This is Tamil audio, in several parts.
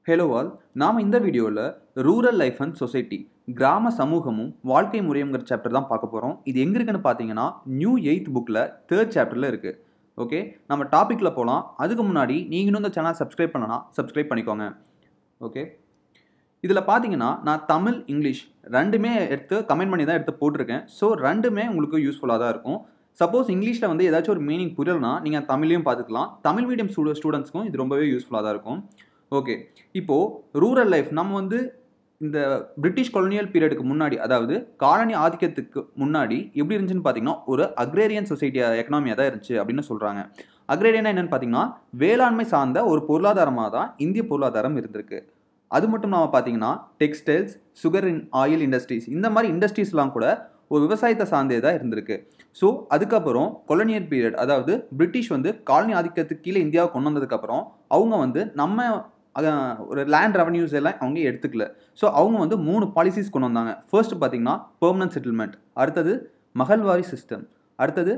ஹலோ ஆல், நாம் இந்த வீடியோவில் ரூரல் லைஃப் அண்ட் சொசைட்டி கிராம சமூகமும் வாழ்க்கை முறையுங்கிற சாப்டர் தான் பார்க்க போகிறோம். இது எங்கே இருக்குன்னு பார்த்தீங்கன்னா நியூ 8th புக்கில் 3rd சாப்டரில் இருக்குது. ஓகே, நம்ம டாப்பிக்கில் போகலாம். அதுக்கு முன்னாடி நீங்கள் இன்னும் இந்த சேனல் சப்ஸ்கிரைப் பண்ணனா சப்ஸ்கிரைப் பண்ணிக்கோங்க. ஓகே, இதில் பார்த்தீங்கன்னா நான் தமிழ் இங்கிலீஷ் ரெண்டுமே எடுத்து கமெண்ட் பண்ணி தான் எடுத்து போட்டிருக்கேன். ஸோ ரெண்டுமே உங்களுக்கு யூஸ்ஃபுல்லாக தான் இருக்கும். சப்போஸ் இங்கிலீஷில் வந்து ஏதாச்சும் ஒரு மீனிங் புரியலனா நீங்கள் தமிழ்லையும் பார்த்துக்கலாம். தமிழ் மீடியம் ஸ்டூடெண்ட்ஸ்க்கும் இது ரொம்பவே யூஸ்ஃபுல்லாக தான் இருக்கும். ஓகே, இப்போது ரூரல் லைஃப் நம்ம வந்து இந்த பிரிட்டிஷ் கொலோனியல் பீரியடுக்கு முன்னாடி, அதாவது காலனி ஆதிக்கத்துக்கு முன்னாடி எப்படி இருந்துச்சுன்னு பார்த்தீங்கன்னா ஒரு அக்ரேரியன் சொசைட்டியாக எக்கனாமியாக தான் இருந்துச்சு அப்படின்னு சொல்கிறாங்க. அக்ரேரியனா என்னென்னு பார்த்தீங்கன்னா வேளாண்மை சார்ந்த ஒரு பொருளாதாரமாக தான் இந்திய பொருளாதாரம் இருந்திருக்கு. அது மட்டும் இல்லாமல் பார்த்தீங்கன்னா டெக்ஸ்டைல்ஸ், சுகர் ஆயில் இண்டஸ்ட்ரீஸ், இந்த மாதிரி இண்டஸ்ட்ரீஸ்லாம் கூட ஒரு விவசாயத்தை சார்ந்தே தான் இருந்திருக்கு. ஸோ அதுக்கப்புறம் கொலோனியல் பீரியட், அதாவது பிரிட்டிஷ் வந்து காலனி ஆதிக்கத்துக்கு கீழே இந்தியாவை கொண்டு வந்ததுக்கப்புறம் அவங்க வந்து நம்ம ஒரு லேண்ட் ரெவன்யூஸ் எல்லாம் அவங்க எடுத்துக்கல. ஸோ அவங்க வந்து 3 பாலிசிஸ் கொண்டு வந்தாங்க. ஃபர்ஸ்ட் பார்த்தீங்கன்னா பெர்மனன்ட் செட்டில்மெண்ட், அடுத்தது மகள்வாரி சிஸ்டம், அடுத்தது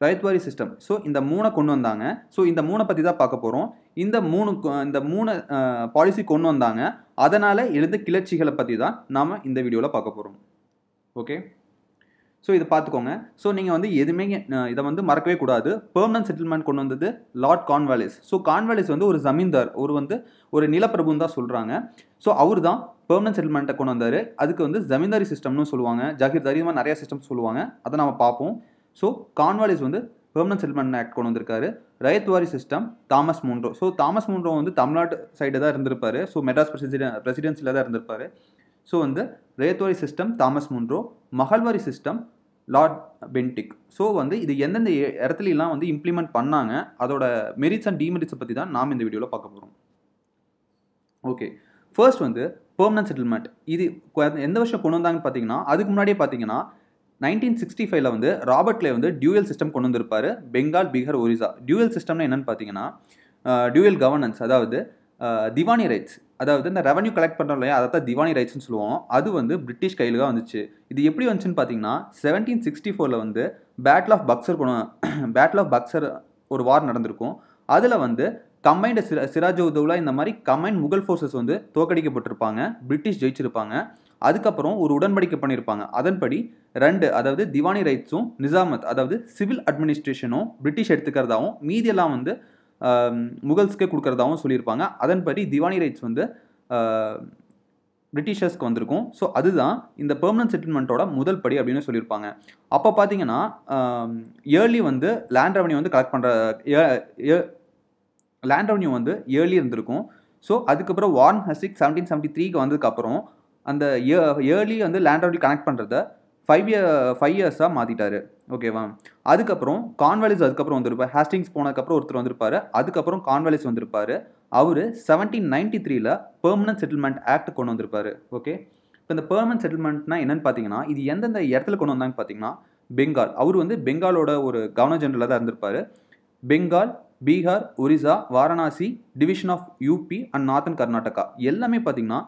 ரயத்வாரி சிஸ்டம். ஸோ இந்த 3 கொண்டு வந்தாங்க. ஸோ இந்த 3 பற்றி தான் பார்க்க போகிறோம். இந்த 3 பாலிசி கொண்டு வந்தாங்க. அதனால் எழுந்த கிளர்ச்சிகளை பற்றி தான் நாம் இந்த வீடியோவில் பார்க்க போகிறோம். ஓகே, ஸோ இதை பார்த்துக்கோங்க. ஸோ நீங்கள் வந்து எதுவுமே இதை வந்து மறக்கவே கூடாது. பெர்மனன்ட் செட்டில்மெண்ட் கொண்டு வந்தது லார்ட் கார்ன்வாலிஸ். ஸோ கார்ன்வாலிஸ் வந்து ஒரு ஜமீன்தார், ஒரு நிலப்பிரபுன்னு தான் சொல்கிறாங்க. ஸோ அவர் தான் பெர்மனன்ட் செட்டில்மெண்ட்டை கொண்டு வந்தார். அதுக்கு வந்து ஜமீன்தாரி சிஸ்டம்னு சொல்லுவாங்க, ஜாகிர்தாரி, இந்த மாதிரி நிறைய சிஸ்டம் சொல்லுவாங்க. அதை நம்ம பார்ப்போம். ஸோ கார்ன்வாலிஸ் வந்து பெர்மனன்ட் செட்டில்மெண்ட் ஆக்ட் கொண்டு வந்திருக்காரு. Ryotwari system Thomas Munro. So Thomas Munro வந்து தமிழ்நாட்டு சைடு தான் இருந்திருப்பார். ஸோ மெட்ராஸ் பிரசிடென்சியில் தான் இருந்திருப்பார். ஸோ வந்து ryotwari system Thomas Munro, மகள்வாரி system Lord Bentinck. So வந்து இது எந்தெந்த இடத்துலலாம் வந்து இம்ப்ளிமெண்ட் பண்ணாங்க, அதோட மெரிட்ஸ் அண்ட் டிமெரிட்ஸை பற்றி தான் நாம் இந்த வீடியோவில் பார்க்க போகிறோம். ஓகே, ஃபர்ஸ்ட் வந்து பெர்மனன்ட் செட்டில்மெண்ட். இது எந்த வருஷம் கொண்டு வந்தாங்கன்னு பார்த்தீங்கன்னா அதுக்கு முன்னாடியே பார்த்தீங்கன்னா 1965 வந்து ராபர்ட் கிளே வந்து டியூயல் சிஸ்டம் கொண்டு வந்திருப்பார். பெங்கால், பீகார், ஒரிசா. டியூயல் சிஸ்டம்னா என்னென்னு பார்த்தீங்கன்னா டியூயல் கவர்னன்ஸ், அதாவது திவானி ரைட்ஸ், அதாவது இந்த ரெவன்யூ கலெக்ட் பண்ணுறோம் இல்லையா, அதை தான் திவானி ரைட்ஸ்னு சொல்லுவோம். அது வந்து பிரிட்டிஷ் கையில் தான் வந்துச்சு. இது எப்படி வந்துச்சுன்னு பார்த்தீங்கன்னா 1764 வந்து பேட்டில் ஆஃப் பக்சர் ஒரு வார் நடந்திருக்கும். அதில் வந்து கம்பைன்டு சிராஜ்-உத்-தௌலா, இந்த மாதிரி கம்பைன்ட் முகல் ஃபோர்ஸஸ் வந்து தோக்கடிக்கப்பட்டிருப்பாங்க. பிரிட்டிஷ் ஜெயிச்சிருப்பாங்க. அதுக்கப்புறம் ஒரு உடன்படிக்கை பண்ணியிருப்பாங்க. அதன்படி அதாவது திவானி ரைட்ஸும் நிசாமத், அதாவது சிவில் அட்மினிஸ்ட்ரேஷனும் பிரிட்டிஷ் எடுத்துக்கிறதாவும் மீதியெல்லாம் வந்து முகல்ஸ்க்கே கொடுக்கறதாகவும் சொல்லியிருப்பாங்க. அதன்படி திவானி ரைட்ஸ் வந்து பிரிட்டிஷர்ஸ்க்கு வந்திருக்கும். ஸோ அதுதான் இந்த பெர்மனன்ட் செட்டில்மெண்ட்டோட முதல் படி அப்படின்னு சொல்லியிருப்பாங்க. அப்போ பார்த்தீங்கன்னா இயர்லி வந்து லேண்ட் ரெவன்யூ வந்து கலெக்ட் பண்ணுற லேண்ட் ரெவன்யூ வந்து இயர்லி இருந்திருக்கும். ஸோ அதுக்கப்புறம் வாரன் ஹஸ்டிங்ஸ் 1773 வந்ததுக்கப்புறம் அந்த இயர்லி வந்து லேண்ட் ரெவன்யூ கனெக்ட் பண்ணுறத 5 இயர்ஸாக மாற்றிட்டாரு. ஓகேவா, அதுக்கப்புறம் கார்ன்வாலிஸ் அதுக்கப்புறம் வந்திருப்பார். ஹாஸ்டிங்ஸ் போனதுக்கப்புறம் ஒருத்தர் வந்திருப்பார். அதுக்கப்புறம் கார்ன்வாலிஸ் வந்திருப்பார். அவர் 1793 பெர்மனன்ட் செட்டில்மெண்ட் ஆக்ட் கொண்டு வந்திருப்பார். ஓகே, இப்போ இந்த பெர்மனன்ட் செட்டில்மெண்ட்னா என்னென்னு பார்த்தீங்கன்னா இது எந்தெந்த இடத்துல கொண்டு வந்தாங்கன்னு பார்த்தீங்கன்னா பெங்கால். அவர் வந்து பெங்காலோட ஒரு கவர்னர் ஜெனரலாக தான் இருந்திருப்பார். Bengal, Bihar, Orissa, Varanasi, division of UP and northern Karnataka எல்லாமே பார்த்தீங்கன்னா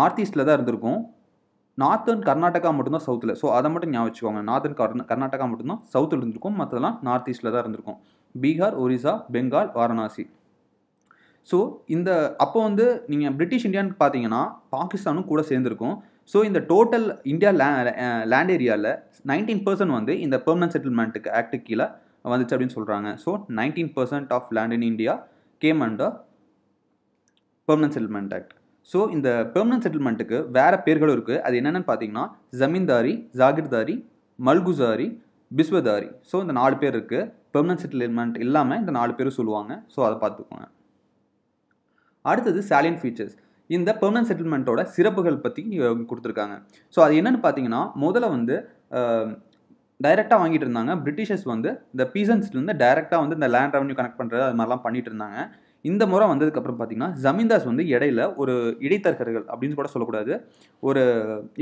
நார்த் ஈஸ்ட்டில் தான் இருந்திருக்கும். நார்த்தன் கர்நாடகா மட்டும்தான் சவுத்தில். ஸோ அதை மட்டும் ஞாபகம் வச்சுக்கோங்க. நார்த்தன் கர்நாடகா மட்டும்தான் சவுத்தில் இருந்திருக்கும், மற்றதெல்லாம் நார்த் ஈஸ்ட்டில் தான் இருந்திருக்கும். பீகார், ஒரிசா, பெங்கால், வாரணாசி. ஸோ இந்த அப்போ வந்து நீங்கள் பிரிட்டிஷ் இந்தியான்னு பார்த்தீங்கன்னா பாகிஸ்தானும் கூட சேர்ந்துருக்கும். ஸோ இந்த டோட்டல் இந்தியா லேண்ட் ஏரியாவில் 19% வந்து இந்த பெர்மனன்ட் செட்டில்மெண்ட்டுக்கு ஆக்டுக்கு கீழே வந்துச்சு அப்படின்னு சொல்கிறாங்க. So 19% of land in India came under permanent settlement act. So இந்த பெர்மனன்ட் செட்டில்மெண்ட்டுக்கு வேறு பேர்களும் இருக்குது. அது என்னென்னு பார்த்தீங்கன்னா ஜமீன்தாரி, ஜாகிர்தாரி, மல்குசாரி, பிஸ்வதாரி. ஸோ இந்த 4 பேர் இருக்குது. பெர்மனன்ட் செட்டில்மெண்ட் இல்லாமல் இந்த 4 பேரும் சொல்லுவாங்க. ஸோ அதை பார்த்துக்கோங்க. அடுத்தது சாலியன்ட் ஃபீச்சர்ஸ். இந்த பெர்மனன்ட் செட்டில்மெண்ட்டோட சிறப்புகள் பற்றி கொடுத்துருக்காங்க. ஸோ அது என்னென்னு பார்த்தீங்கன்னா முதல்ல வந்து டைரெக்டாக வாங்கிட்டு இருந்தாங்க. பிரிட்டிஷர்ஸ் வந்து இந்த பீசன்ஸ்லேருந்து டைரெக்டாக வந்து இந்த லேண்ட் ரெவன்யூ கனெக்ட் பண்ணுறது அது மாதிரிலாம் பண்ணிட்டு இருந்தாங்க. இந்த முறை வந்ததுக்கப்புறம் பார்த்தீங்கன்னா ஜமீன்தார்ஸ் வந்து இடையில ஒரு இடைத்தரகர்கள் அப்படின்னு கூட சொல்லக்கூடாது, ஒரு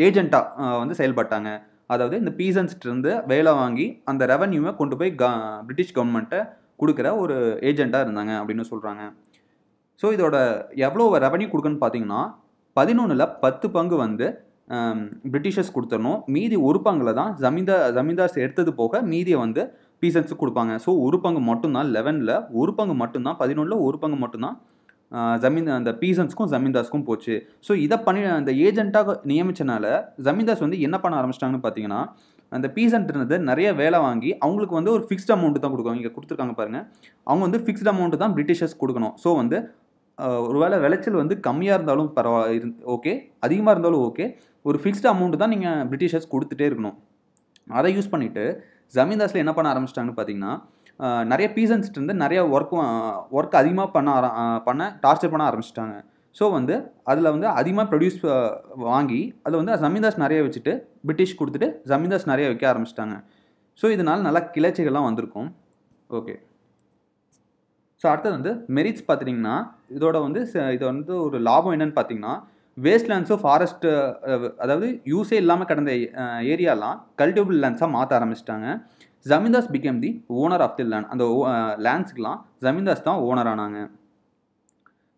ஏஜென்ட்டாக வந்து செயல்பட்டாங்க. அதாவது இந்த பீசன்ஸ்லேருந்து வேலை வாங்கி அந்த ரெவன்யூவை கொண்டு போய் பிரிட்டிஷ் கவர்மெண்ட்டை கொடுக்குற ஒரு ஏஜென்ட்டாக இருந்தாங்க அப்படின்னு சொல்கிறாங்க. ஸோ இதோட எவ்வளோ ரெவன்யூ கொடுக்குன்னு பார்த்தீங்கன்னா 11ல் 10 பங்கு வந்து பிரிட்டிஷர்ஸ் கொடுத்துடணும். மீதி ஒரு பங்கில் தான் ஜமீன்தார்ஸ் எடுத்தது போக மீதியை வந்து பீசன்ஸுக்கு கொடுப்பாங்க. ஸோ ஒரு பங்கு மட்டும்தான் 11ல், ஒரு பங்கு மட்டும்தான் 11ல், ஒரு பங்கு மட்டும்தான் அந்த பீசன்ஸ்க்கும் ஜமீன்தாஸ்க்கும் போச்சு. ஸோ இதை பண்ணி அந்த ஏஜென்ட்டாக நியமிச்சனால ஜமீன்தாஸ் வந்து என்ன பண்ண ஆரம்பிச்சிட்டாங்கன்னு பார்த்தீங்கன்னா, அந்த பீசன்ட்ன்றது நிறைய வேலை வாங்கி அவங்களுக்கு வந்து ஒரு ஃபிக்ஸ்ட் அமௌண்ட் தான் கொடுக்கணும். இங்கே கொடுத்துருக்காங்க பாருங்கள். அவங்க வந்து ஃபிக்ஸ்ட் அமௌண்ட் தான் பிரிட்டிஷர்ஸ் கொடுக்கணும். ஸோ வந்து ஒருவேளை விளைச்சல் வந்து கம்மியாக இருந்தாலும் ஓகே, அதிகமாக இருந்தாலும் ஓகே, ஒரு ஃபிக்ஸ்ட் அமௌண்ட் தான் நீங்கள் பிரிட்டிஷர்ஸ் கொடுத்துட்டே இருக்கணும். அதை யூஸ் பண்ணிவிட்டு ஜமீன்தாஸில் என்ன பண்ண ஆரம்பிச்சிட்டாங்கன்னு பார்த்தீங்கன்னா, நிறைய பீசன்ஸ்ட்டு நிறைய ஒர்க் அதிகமாக பண்ண டார்ச்சர் பண்ண ஆரம்பிச்சிட்டாங்க. ஸோ வந்து அதில் வந்து அதிகமாக ப்ரொடியூஸ் வாங்கி அதில் வந்து ஜமீன்தாஸ் நிறைய வச்சுட்டு பிரிட்டிஷ் கொடுத்துட்டு ஜமீன்தாஸ் நிறைய வைக்க ஆரம்பிச்சிட்டாங்க. ஸோ இதனால் நல்லா கிளர்ச்சிகள்லாம் வந்திருக்கும். ஓகே, ஸோ அடுத்தது வந்து மெரிட்ஸ் பார்த்துட்டிங்கன்னா, இது வந்து ஒரு லாபம் என்னன்னு பார்த்தீங்கன்னா, வேஸ்ட்லேண்ட்ஸும் ஃபாரஸ்ட் அதாவது யூஸே இல்லாமல் கிடந்த ஏரியாலாம் கல்டிவபிள் லேண்ட்ஸாக மாற்ற ஆரம்பிச்சிட்டாங்க. Zamindars became the owner of the land. அந்த லேண்ட்ஸ்க்குலாம் ஜமீன்தாஸ் தான் ஓனர் ஆனாங்க.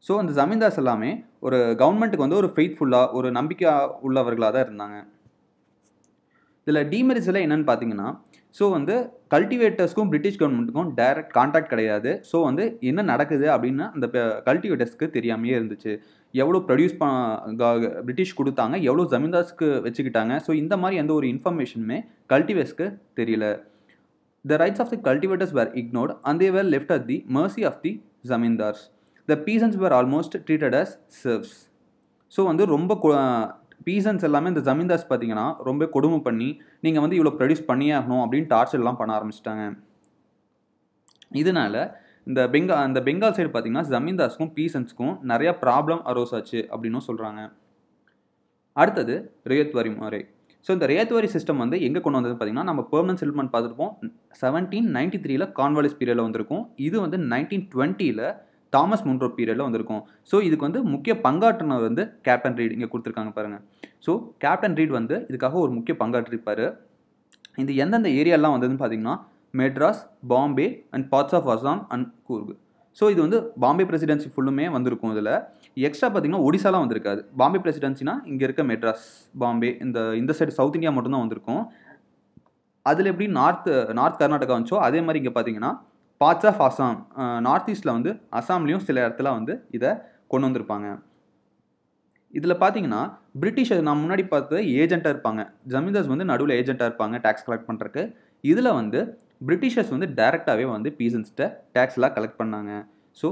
ஸோ அந்த ஜமீன்தாஸ் எல்லாமே ஒரு கவர்மெண்ட்டுக்கு வந்து ஒரு ஃபெய்த்ஃபுல்லாக ஒரு நம்பிக்கை உள்ளவர்களாக தான் இருந்தாங்க. இதில் டிமெரிட்ஸ் எல்லாம் என்னென்னு பார்த்தீங்கன்னா, ஸோ வந்து கல்டிவேட்டர்ஸ்க்கும் பிரிட்டிஷ் கவர்மெண்ட்டுக்கும் டைரக்ட் கான்டாக்ட் கிடையாது. ஸோ வந்து என்ன நடக்குது அப்படின்னு அந்த கல்டிவேட்டர்ஸ்க்கு தெரியாமையே இருந்துச்சு. எவ்வளோ ப்ரொடியூஸ் பிரிட்டிஷ் கொடுத்தாங்க, எவ்வளோ ஜமீன்தாஸ்க்கு வச்சுக்கிட்டாங்க. ஸோ இந்த மாதிரி எந்த ஒரு இன்ஃபர்மேஷனுமே கல்டிவேட்ஸ்க்கு தெரியல. The rights of the cultivators were ignored and they were left at the mercy of the zamindars. The peasants were almost treated as serfs. So வந்து ரொம்ப பீசன்ஸ் எல்லாமே இந்த ஜமீன்தாஸ் பார்த்தீங்கன்னா ரொம்ப கொடுமை பண்ணி நீங்கள் வந்து இவ்வளோ ப்ரொடியூஸ் பண்ணியே ஆகணும் அப்படின்னு டார்ச்சர்லாம் பண்ண ஆரம்பிச்சிட்டாங்க. இதனால அந்த பெங்கால் சைடு பார்த்தீங்கன்னா ஜமீன்தாஸ்க்கும் பீசன்ஸ்க்கும் நிறையா ப்ராப்ளம் அரோஸ் ஆச்சு அப்படின்னும் சொல்கிறாங்க. அடுத்தது ரியத்வாரி முறை. ஸோ இந்த ரியத்வாரி சிஸ்டம் வந்து எங்கே கொண்டு வந்ததுன்னு பார்த்தீங்கன்னா, நம்ம பெர்மனன்ட் செட்டில்மெண்ட் பார்த்துருப்போம். 1793 கான்வாலிஸ் பீரியடில் வந்திருக்கும். இது வந்து 1920 தாமஸ் முன்ரோ பீரியடில் வந்திருக்கும். ஸோ இதுக்கு வந்து முக்கிய பங்காற்றினர் வந்து கேப்டன் ரீட். இங்கே கொடுத்துருக்காங்க பாருங்கள். ஸோ கேப்டன் ரீட் வந்து இதுக்காக ஒரு முக்கிய பங்காற்றிருப்பார். இது எந்தெந்த ஏரியாலாம் வந்ததுன்னு பார்த்தீங்கன்னா, Madras, Bombay and parts of Assam and Coorg. So இது வந்து பாம்பே பிரசிடென்சி ஃபுல்லுமே வந்திருக்கும். இதில் எக்ஸ்ட்ரா பார்த்தீங்கன்னா ஒடிசாலாம் வந்திருக்காது. பாம்பே பிரசிடென்சினா இங்கே இருக்க மெட்ராஸ், பாம்பே இந்த சைடு சவுத் இந்தியா மட்டும்தான் வந்திருக்கும். அதில் எப்படி நார்த் கர்நாடகா வந்துச்சோ அதே மாதிரி இங்கே பார்த்தீங்கன்னா பார்ட்ஸ் ஆஃப் அசாம், நார்த் ஈஸ்ட்டில் வந்து அசாம்லேயும் சில இடத்துல வந்து இதை கொண்டு வந்திருப்பாங்க. இதில் பார்த்தீங்கன்னா பிரிட்டிஷ் நான் முன்னாடி பார்த்து ஏஜென்ட்டாக இருப்பாங்க. ஜமீன்தாஸ் வந்து நடுவில் ஏஜென்ட்டாக இருப்பாங்க டேக்ஸ் கலெக்ட் பண்ணுறதுக்கு. இதில் வந்து பிரிட்டிஷர்ஸ் வந்து டைரெக்டாகவே வந்து பீசன்ஸ்கிட்ட டேக்ஸ்லாம் கலெக்ட் பண்ணாங்க. ஸோ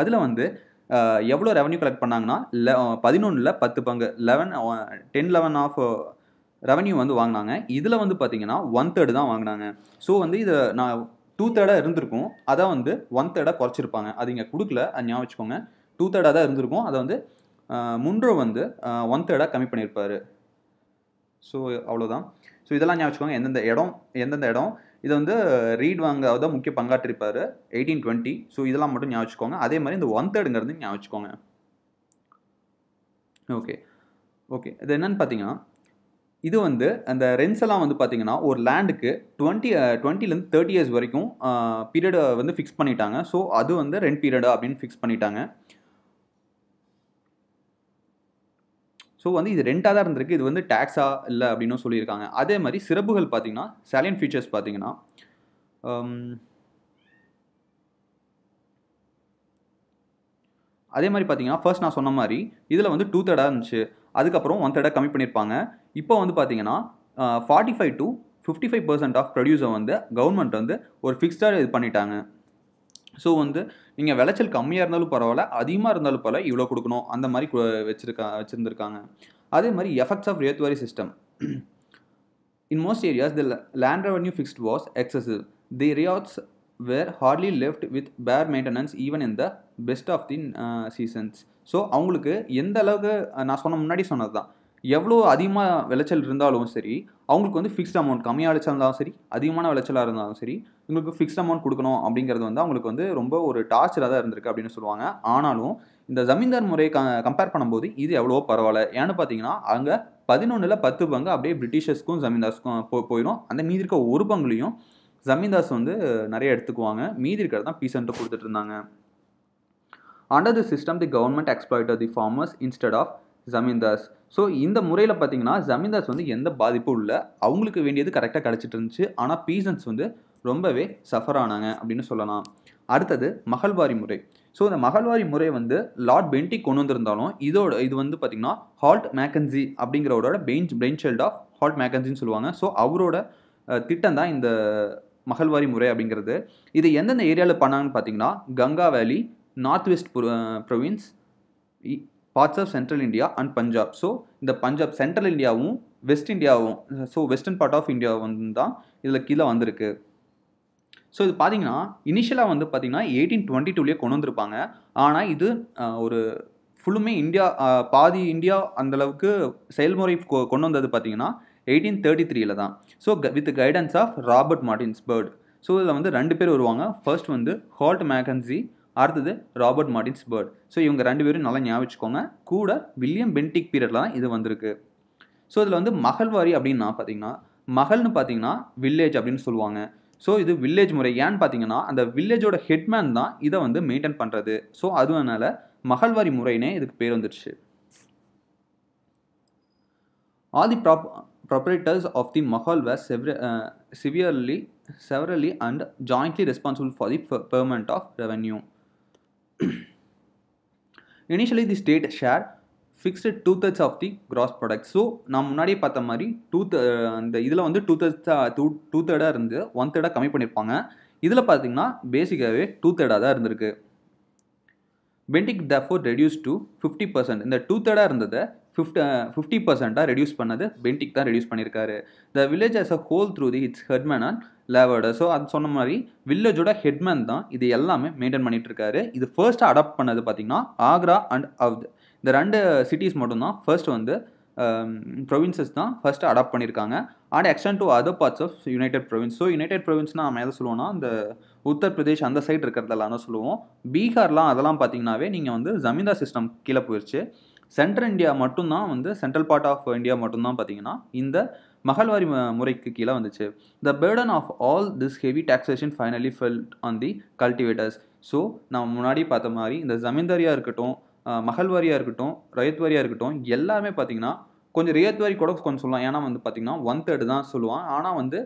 அதில் வந்து எவ்வளோ ரெவன்யூ கலெக்ட் பண்ணாங்கன்னா 11ல் 10 பங்கு 10-11 ஆஃப் ரெவன்யூ வந்து வாங்கினாங்க. இதில் வந்து பார்த்தீங்கன்னா 1/3 தான் வாங்கினாங்க. ஸோ வந்து இதை நான் 2/3 இருந்திருக்கும். அதை வந்து 1/3 குறைச்சிருப்பாங்க. அது இங்கே கொடுக்கல, அது ஞாபகம் வச்சுக்கோங்க. 2/3 தான் இருந்திருக்கும். அதை வந்து முன்ரோ வந்து 1/3 கம்மி பண்ணியிருப்பார். ஸோ அவ்வளோதான். ஸோ இதெல்லாம் ஞாபகம் வச்சுக்கோங்க. எந்தெந்த இடம் இதை வந்து ரீட் தான் முக்கிய பங்காற்றிருப்பார் 1820. ஸோ இதெல்லாம் மட்டும் ஞாபகம் வச்சுக்கோங்க. அதே மாதிரி இந்த 1/3 ஞாபகம் வச்சுக்கோங்க. ஓகே இது என்னன்னு பார்த்தீங்கன்னா, இது வந்து அந்த ரென்ஸ் எல்லாம் வந்து பார்த்தீங்கன்னா ஒரு லேண்டுக்கு 20 30 இயர்ஸ் வரைக்கும் பீரியடை வந்து ஃபிக்ஸ் பண்ணிட்டாங்க. ஸோ அது வந்து ரெண்ட் பீரியடு அப்படின்னு ஃபிக்ஸ் பண்ணிட்டாங்க. ஸோ வந்து இது ரெண்டாக தான் இருந்திருக்கு. இது வந்து டேக்ஸாக இல்லை அப்படின்னு சொல்லியிருக்காங்க. அதே மாதிரி சிறப்புகள் பார்த்தீங்கன்னா சாலியன்ட் ஃபீச்சர்ஸ் பார்த்தீங்கன்னா அதே மாதிரி பார்த்தீங்கன்னா ஃபர்ஸ்ட் நான் சொன்ன மாதிரி இதில் வந்து 2/3 இருந்துச்சு. அதுக்கப்புறம் 1/3 கம்மி பண்ணியிருப்பாங்க. இப்போ வந்து பார்த்தீங்கன்னா 45 to 55% ஆஃப் ப்ரொடியூஸை வந்து கவர்மெண்ட் வந்து ஒரு ஃபிக்ஸ்டாக இது பண்ணிட்டாங்க. ஸோ வந்து நீங்கள் விளைச்சல் கம்மியாக இருந்தாலும் பரவாயில்ல, அதிகமாக இருந்தாலும் பரவாயில்ல, இவ்வளோ கொடுக்கணும் அந்த மாதிரி வச்சுருந்துருக்காங்க. அதே மாதிரி effects of Ryotwari system. In most areas the land revenue fixed was excessive. The ryots were hardly left with bare maintenance even in the best of the seasons. So அவங்களுக்கு எந்த அளவுக்கு நான் முன்னாடி சொன்னது தான், எவ்வளோ அதிகமாக விளைச்சல் இருந்தாலும் சரி, அவங்களுக்கு வந்து ஃபிக்ஸ்ட் அமௌண்ட், கம்மியாக விளைச்சல் இருந்தாலும் சரி, அதிகமான விளைச்சலாக இருந்தாலும் சரி, உங்களுக்கு ஃபிக்ஸ்ட் அமௌண்ட் கொடுக்கணும் அப்படிங்கிறது வந்து அவங்களுக்கு வந்து ரொம்ப ஒரு டார்ச்சராக தான் இருந்திருக்கு அப்படின்னு சொல்லுவாங்க. ஆனாலும் இந்த ஜமீன்தார் முறையை கம்பேர் பண்ணும்போது இது எவ்வளோ பரவாயில்ல. ஏன்னு பார்த்தீங்கன்னா அங்கே 11ல் 10 பங்கு அப்படியே பிரிட்டிஷர்ஸ்க்கும் ஜமீன்தார்ஸ்க்கும் போயிடும். அந்த மீதி இருக்க ஒரு பங்குலையும் ஜமீன்தார்ஸ் வந்து நிறைய எடுத்துக்குவாங்க. மீதி இருக்கிறது தான் பீசன்ட்டு கொடுத்துட்டு இருந்தாங்க. Under the system the government exploited the farmers instead of zamindars. So இந்த முறையில் பார்த்தீங்கன்னா ஜமீன்தார்ஸ் வந்து எந்த பாதிப்பும் இல்லை, அவங்களுக்கு வேண்டியது கரெக்டாக கிடச்சிட்டு இருந்துச்சு. ஆனால் பீசன்ஸ் வந்து ரொம்பவே சஃபர் ஆனாங்க அப்படின்னு சொல்லலாம். அடுத்தது மகள்வாரி முறை. ஸோ இந்த மகள்வாரி முறை வந்து லார்ட் பென்டிக் கொண்டு வந்திருந்தாலும் இது வந்து பார்த்தீங்கன்னா ஹால்ட் மேக்கன்சி அப்படிங்கிறவரோட பிரெயின் சைல்ட் ஆஃப் ஹால்ட் மேக்கன்சின்னு சொல்லுவாங்க. ஸோ அவரோட திட்டம் தான் இந்த மகள்வாரி முறை அப்படிங்கிறது. இது எந்தெந்த ஏரியாவில் பண்ணாங்கன்னு பார்த்தீங்கன்னா Ganga valley, north west province, parts of central India and Punjab. So இந்த பஞ்சாப் சென்ட்ரல் இந்தியாவும் வெஸ்ட் இந்தியாவும், so western part of India வந்து தான் இதில் கீழே வந்திருக்கு. ஸோ இது பார்த்தீங்கன்னா இனிஷியலாக வந்து பார்த்தீங்கன்னா 1822 கொண்டு வந்திருப்பாங்க. ஆனால் இது ஒரு ஃபுல்லுமே இந்தியா பாதி இந்தியா அந்தளவுக்கு செயல்முறை கொண்டு வந்தது பார்த்தீங்கன்னா 1833 தான். So with guidance of Robert Merttins Bird. So இதில் வந்து 2 பேர் வருவாங்க. ஃபர்ஸ்ட் வந்து ஹால்ட் மேக்கன்சி, அடுத்தது ராபர்ட் மார்டின்ஸ் பர்ட். ஸோ இவங்க 2 பேரும் நல்லா ஞாபகம் வச்சுக்கோங்க. கூட வில்லியம் பென்டிக் பீரியடில் தான் இது வந்திருக்கு. ஸோ இதில் வந்து மகள்வாரி அப்படின்னா பார்த்தீங்கன்னா மகள்னு பார்த்தீங்கன்னா வில்லேஜ் அப்படின்னு சொல்லுவாங்க. ஸோ இது வில்லேஜ் முறை. ஏன்னு பார்த்தீங்கன்னா அந்த வில்லேஜோட ஹெட்மேன் தான் இதை வந்து மெயின்டைன் பண்ணுறது. ஸோ அதுனால மகள்வாரி முறைனே இதுக்கு பேர் வந்துடுச்சு. All the proprietors of the Mahal were severally and jointly responsible for the payment of revenue. Initially, the state shared fixed 2/3 of the gross product. So நான் முன்னாடியே பார்த்த மாதிரி அந்த இதில் வந்து 2/3 இருந்து 1/3 கம்மி பண்ணியிருப்பாங்க. இதில் பார்த்தீங்கன்னா பேசிக்காகவே 2/3 தான் இருந்திருக்கு. Bentinck therefore reduced to 50%. இந்த 2/3 இருந்ததை 50% ரெடியூஸ் பண்ணது பென்டிக் தான் ரெடியூஸ் பண்ணியிருக்காரு. The village as a whole through the its headman and லேவர்டர். ஸோ அது சொன்ன மாதிரி வில்லேஜோட ஹெட்மேன் தான் இது எல்லாமே மெயின்டைன் பண்ணிட்டு இருக்காரு. இது ஃபர்ஸ்ட் அடாப்ட் பண்ணது பார்த்தீங்கன்னா ஆக்ரா அண்ட் அவத். இந்த 2 சிட்டிஸ் மட்டும்தான் ஃபர்ஸ்ட் வந்து ப்ரொவின்சஸ் தான் ஃபர்ஸ்ட் அடாப்ட் பண்ணியிருக்காங்க. And extend to other parts of United province. So United ப்ரொவின்ஸ்னால் நம்ம எதை சொல்லுவோம்னா இந்த உத்தரப்பிரதேஷ் அந்த சைடு இருக்கிறதெல்லாம் தான் சொல்லுவோம். பீகார்லாம் அதெல்லாம் பார்த்தீங்கன்னாவே நீங்கள் வந்து ஜமீன்தார் சிஸ்டம் கீழே போயிடுச்சு. சென்ட்ரல் இந்தியா மட்டும்தான் வந்து சென்ட்ரல் பார்ட் ஆஃப் இந்தியா மட்டும்தான் பார்த்தீங்கன்னா இந்த மகள்வாரி முறைக்கு கீழே வந்துச்சு. The burden of all this heavy taxation finally fell on the cultivators. So நம்ம முன்னாடி பார்த்த மாதிரி இந்த ஜமீன்தாரியாக இருக்கட்டும், மகள்வாரியாக இருக்கட்டும், ரயத்வாரியாக இருக்கட்டும், எல்லாமே பார்த்தீங்கன்னா கொஞ்சம் ரியத்வாரி கூட கொஞ்சம் சொல்லலாம். ஏன்னா வந்து பார்த்தீங்கன்னா 1/3 தான் சொல்லுவான். ஆனால் வந்து